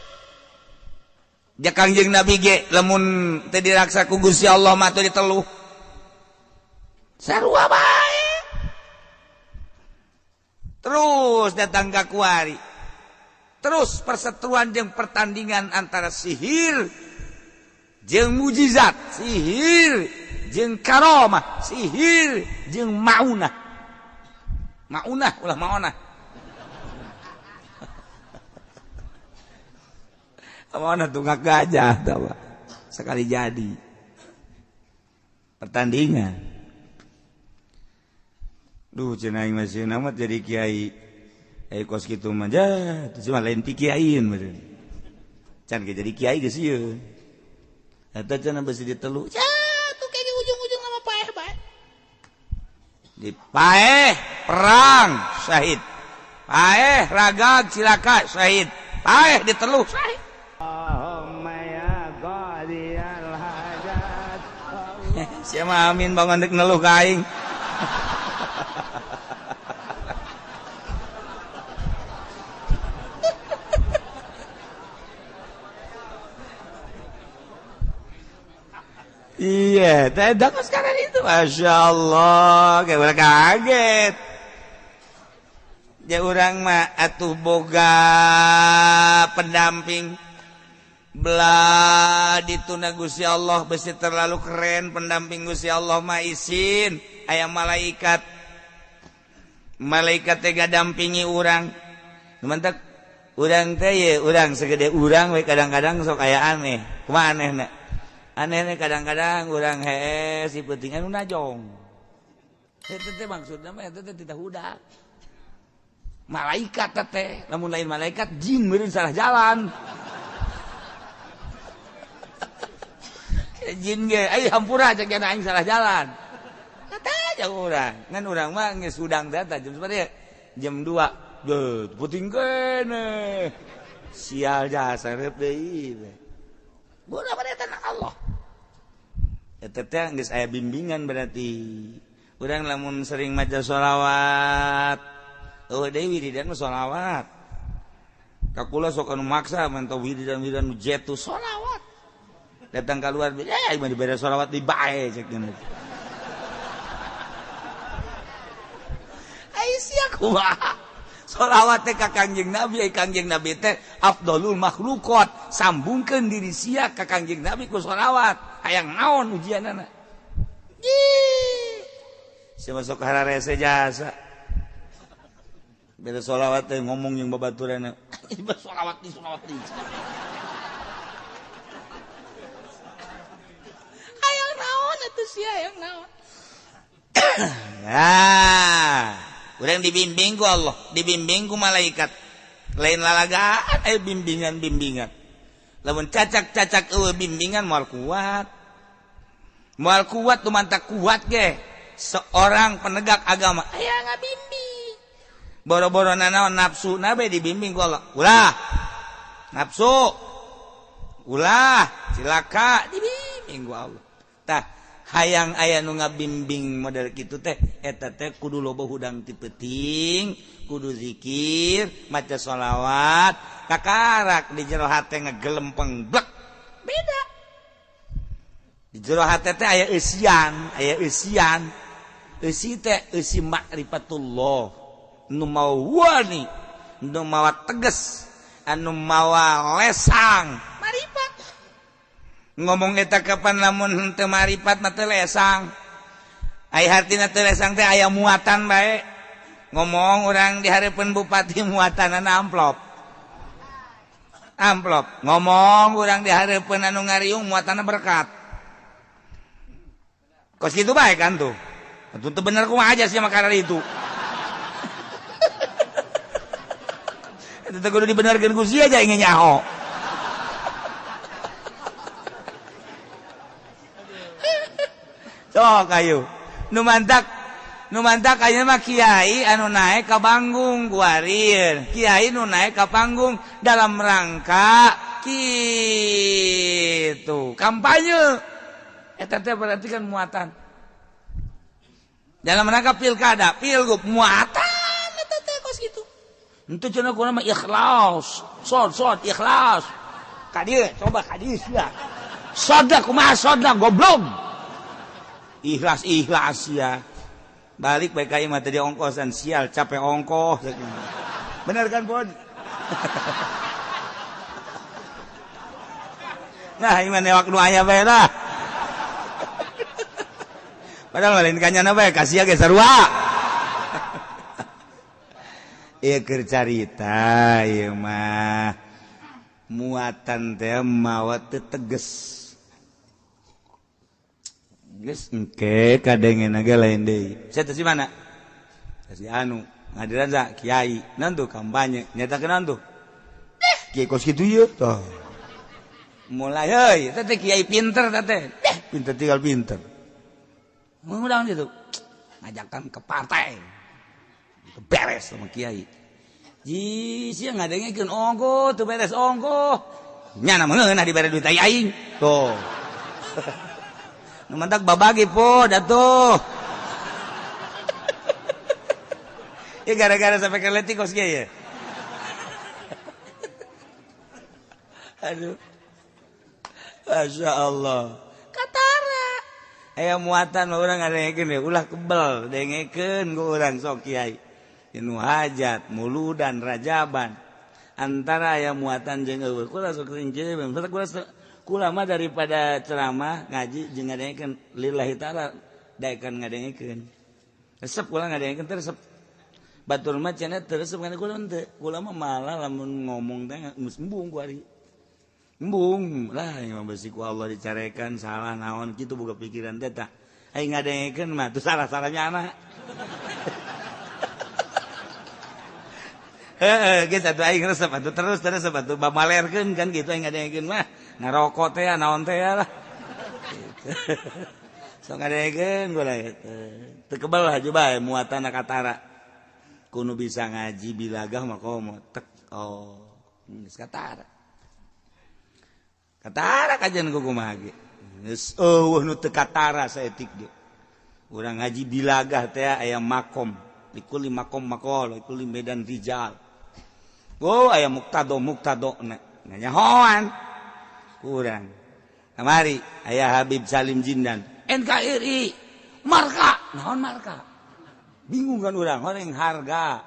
Ja Kangjeng Nabi ge lamun teu diraksa ku Gusti Allah mah teu diteluh. Sarua bae. Terus datang ka kuari. Terus perseteruan jeung pertandingan antara sihir jeung mukjizat, sihir jeung karomah, sihir jeung maunah. Maunah ulah maunah. Maunah tunggak gajah tahu. Sekali jadi. Pertandingan. Duh cenah aing masih namat jadi kiai. Kos kitu mah cuma lain ti kiaiin meureun. Can ge jadi kiai geus ieu. Eta cenah beusi ditelu. Tuh kayak di ujung-ujung nama paeh bae. Di paeh perang syahid. Paeh ragag cilaka syahid. Paeh ditelu syahid. Allahumma ya qadiyal hajat. Siapa amin bangun dek neluh ka aing. Iya, tidak sekarang itu, masya Allah, kayak udah kaget. Ya orang mah atuh boga pendamping, belah dituna Gusti Allah, besi terlalu keren pendamping Gusti Allah mah isin, aya malaikat, malaikat tega dampingi orang, teman-teman, orang teh ya, orang segede orang, kadang-kadang sok aya aneh, kumaha aneh nak? Anehnya kadang-kadang orang si pentingan najong. Itu teh maksudnya mah itu teh tidak hudak. Malaikat teh, namun lain malaikat jin meureun salah jalan. Jin ge, hampura cek kana aing salah jalan. Kata aja urang, ngan urang mah geus udang data jam seperti jam 2. Deuh, puting kene. Sial jasa rep deui. Bodoh pada tanah Allah. Eta teh geus aya bimbingan berarti. Urang lamun sering maca sholawat, deui wiridan mah sholawat. Kakula sok anu maksa mantau wiridan-wiridan jetu sholawat. Datang keluar, mah dibere sholawat di bae cek geus. Ai sia kumaha? Sholawat teh ka Kangjeng Nabi, Kangjeng Nabi teh afdalul makhluqat, sambungkeun diri sia ka Kangjeng Nabi ku sholawat. Hayang naon ujianana? Sia masuk hararese jasa. Beda sholawat teh ngomong jeung babaturanna. Ieu sholawat di. Hayang naon atuh sia hayang naon? Ya. Urang dibimbing ku Allah, dibimbing ku malaikat. Lain lalagaan bimbingan. Lamun cacak eueuh bimbingan moal kuat. Moal kuat tuh mantap kuat ge. Seorang penegak agama aya ngabimbing. Boro-boro naon nafsu nabe dibimbing ku Allah. Ulah. Nafsu. Ulah, cilaka dibimbing ku Allah. Tah hayang aya nu ngabimbing model kitu teh eta teh kudu loba hudang ti peuting, kudu zikir, maca sholawat, kakarak di jero hate ngagelempeng blek. Beda. Di jero hate teh aya eusian. Eusi teh eusi ma'rifatullah. nu mawa wani nu mawa teges anu mawa lesang maripat ngomong eta kapan lamun teu maripat mah teu lesang aya hartina teu lesang teh aya muatan bae ngomong urang di hareupeun bupati muatanana amplop ngomong urang di hareupeun anu ngariung muatanna berkat kos kitu bae kan tuh itu bener kumaha aja sih makanan itu itu kudu dibenerkeun ku sia aja ingin nyaho sok ayo nu mantak ayeuna mah kiai anu naek ka panggung kuarir kiai nu naek ka panggung dalam rangka kitu kampanye eta teh berarti kan muatan dalam rangka pilkada pilgub muatan eta teh kos kitu henteu cenah kunaon mah ikhlas sod ikhlas ka dieu coba ka dieu sia soda kumaha soda goblok ikhlas ya balik baik kayak mah tadi ongkosan sial capek ongkos bener kan Bon nah iman newak nu aya bae lah padahal lain kanyana bae kasih ge sarua ieu keur carita ieu mah muatan teh mawa teu teges geus engke kadengen ge lain deui saya teh si mana si anu ngadiran za kiai naon tuh kampanye nyatakeun naon tuh kiai kos kitu ieu tah mulai heuy teh kiai pinter teh pinter tinggal pinter mengundang itu ngajakan ke partai beres sama kiai ji sia ngadengekeun ongko teu beres ongko nya na meungeun dibere duit aing tuh nu mantak babagi po datuh ya gara-gara sampai keleti kos kiai ya aduh Masya Allah katara aya muatan urang ngadengekeun ya ulah kebel dengekeun ku urang sok kiai nu hajat muludan rajaban antara aya muatan jeung eueuh kula sok rinci kula mah daripada ceramah ngaji jeung ngadengekeun lillahi taala daekan ngadengekeun resep kula ngadengekeun teh resep batur mah cenah teu resep kana kula teu kula mah malah lamun ngomong teh geus embung ku ari embung lah yang besi ku Allah dicarekan salah naon kitu boga pikiran teh tah aing ngadengekeun mah teu salah-salahnya anak gitu atuh aing resep atuh terus atuh bamalerkeun kan gitu aing ngadengekeun mah ngarokok teh naon teh lah sok ngadengekeun gula teu kebal haju bae muatan katara kudu bisa ngaji bilagah mah komo tek geus katara kajian ku kumaha ge geus eueuh nu teu katara saeutik ge urang ngaji bilagah teh aya makom likuli makom makol likuli medan rijal aya muktado nganyahoan kurang kamari aya Habib Salim Jindan NKRI marka naon marka bingung kan urang horeng harga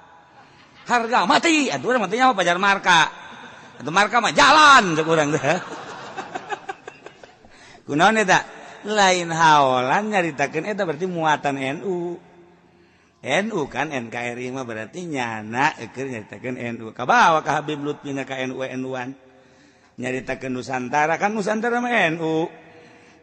mati atuh urang mah teh nyaho pajar marka atuh marka mah jalan cek urang teh kunaon eta lain haolan nyaritakeun eta berarti muatan NU kan NKRI mah berarti nyana keur nyaritakeun NU kabawa ka Habib Lutfi na ka NU-NUan nyaritakeun Nusantara kan Nusantara mah NU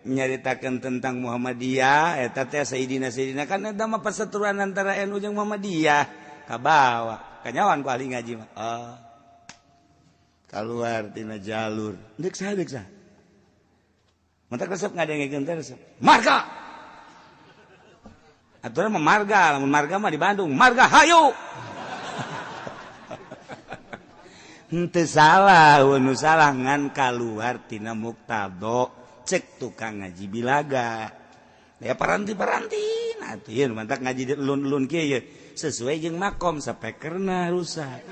nyaritakeun tentang Muhammadiyah eta teh Sayyidina kan eta mah perseteruan antara NU jeung Muhammadiyah kabawa kanyawan ku ahli ngaji mah kaluar tina jalur deuk saha mata resep ngadengekeun teh resep marga aturan mah marga lamun marga mah di Bandung marga hayu henteu salah nu salah ngan kaluar tina muktado cek tukang ngaji bilaga ya paranti nah atuh ieu mantak ngaji lun-lun kieu ye sesuai jeung makom sapekerna rusak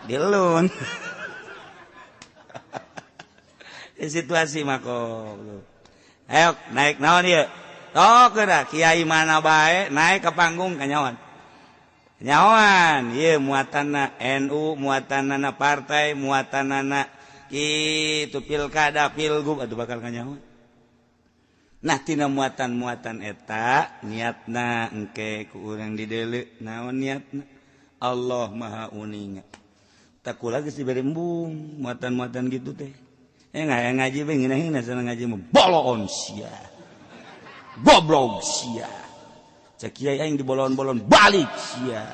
dilun situasi makom ayo naik naon ieu sok geura kiai mana bae naik ke panggung kanyawan nyawan ieu muatanna NU muatanna partai muatanna kitu pilkada pilgub atuh bakal kanyawan. Nah tina muatan-muatan eta niatna engke ku urang dideuleu naon niatna Allah Maha Uninga tak kula geus dibere embung muatan-muatan gitu teh ngaji we ngeunah sana ngaji mah boloon sia goblok sia cek kiai aing dibolon-bolon balik sia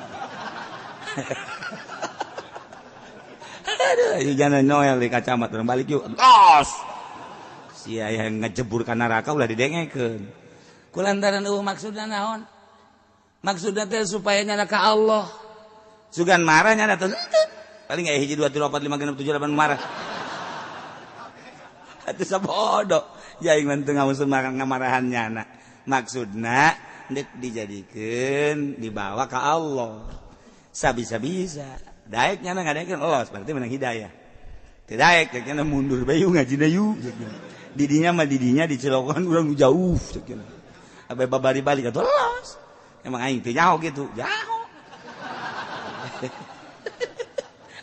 aduh jangan noel di kacamat urang balik yuk los sia yang ngejebur ka neraka ulah didengekeun kulantaran maksudna naon maksudna teh supaya nyana ka Allah sugan marah nyana teh paling aya 1 2 3 4 5 6 7 8 marah atuh sabodo ya aing mah teu ngamusun ngamarahan nyana maksudna dek dijadikeun dibawa ka Allah sabisa-bisa daek nyana ngadekeun los berarti menang hidayah teu daek cenah mundur bae ngajina yuk didinya mah didinya dicelokan urang jauh cenah abe babari balik atuh los emang aing teh nyaho gitu jauh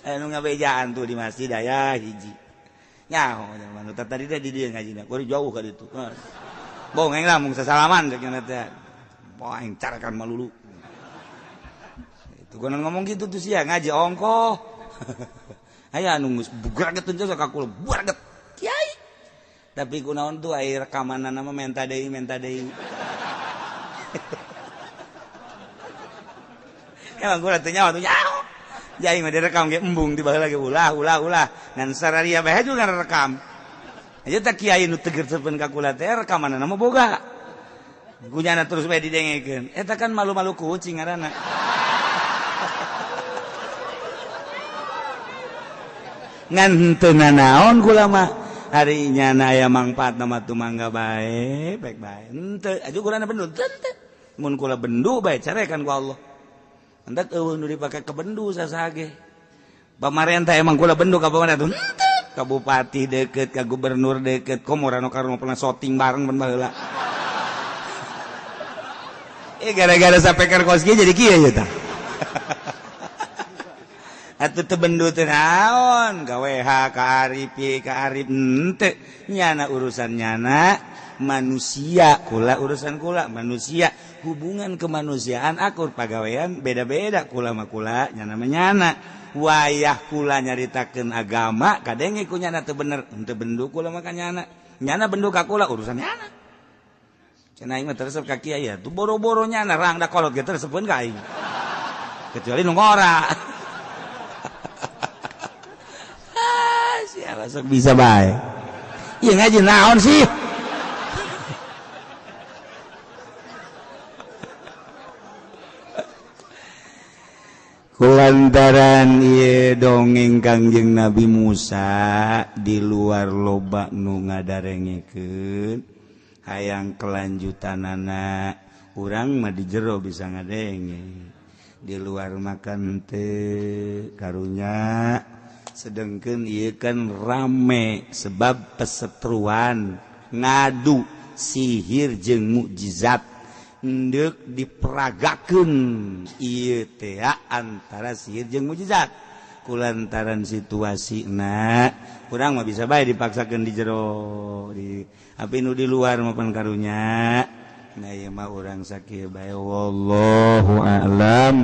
anu ngabejaan tuh di masjid aya hiji nyaho manu tadi teh di dieu ngajina kudu jauh ka ditu bong aing lamun sasalaman cenah teh poe aing carakan malulu itu konon ngomong gitu tuh sia ngaji ongkoh aya anu geus bugraget teh ka kula bugraget kiai tapi kunaon tuh air rekamanana mah menta deui emang gua teh nyawa tuh nyaho jadi mah direkam ge embung di baheula ge ulah ngan sararia bae juga rekam aja tak kiai nu tegeurseun ka kula teh rekamanana mah boga gunyana terus bae didengekeun eta kan malu-malu kucing ngaranna ngan teu nanaon kula mah hari nyana aya mangpaat nama tu mangga bae baik bae henteu aju kurana bendu teu mun kula bendu bae carekan ku Allah hendak eueuh nu dipake ke bendu sasage pamarentah emang kula bendu ka pamana tuh ka bupati deukeut ka gubernur deukeut komora nu karung pernah shooting bareng ban baheula gara-gara sapeker kos jadi kieu ya tah atuh teu bendu teh naon ka WH ka Aripi ka Arif henteu nyana urusan nyana manusia kula urusan kula manusia hubungan kemanusiaan akur pagawean beda-beda kula mah kula nyana mah nyana wayah kula nyaritakeun agama kadenge ku nyana teu bener henteu bendu kula mah ka nyana bendu ka kula urusan nyana cenah aing mah teresep ka kiai ya tuh boro-boro nyana rang da kolot ge teresepkeun ka aing kecuali nu ngora siapa sok bisa baik iya ngaji naon sih kulantaran ieu dongeng Kangjeng Nabi Musa di luar loba nu ngadarengekeun hayang kelanjutanana urang mah di jero bisa ngadenge di luar makan teu karunya sedengkeun ieu kan rame sebab pesetruan ngadu sihir jeung mukjizat hendeuk diperagakeun ieu teh antara sihir jeung mukjizat kulantaran situasina urang mah bisa bae dipaksakeun di jero di api nu di luar mapan karunya nah ieu mah urang sakieu bae wallahu a'lam.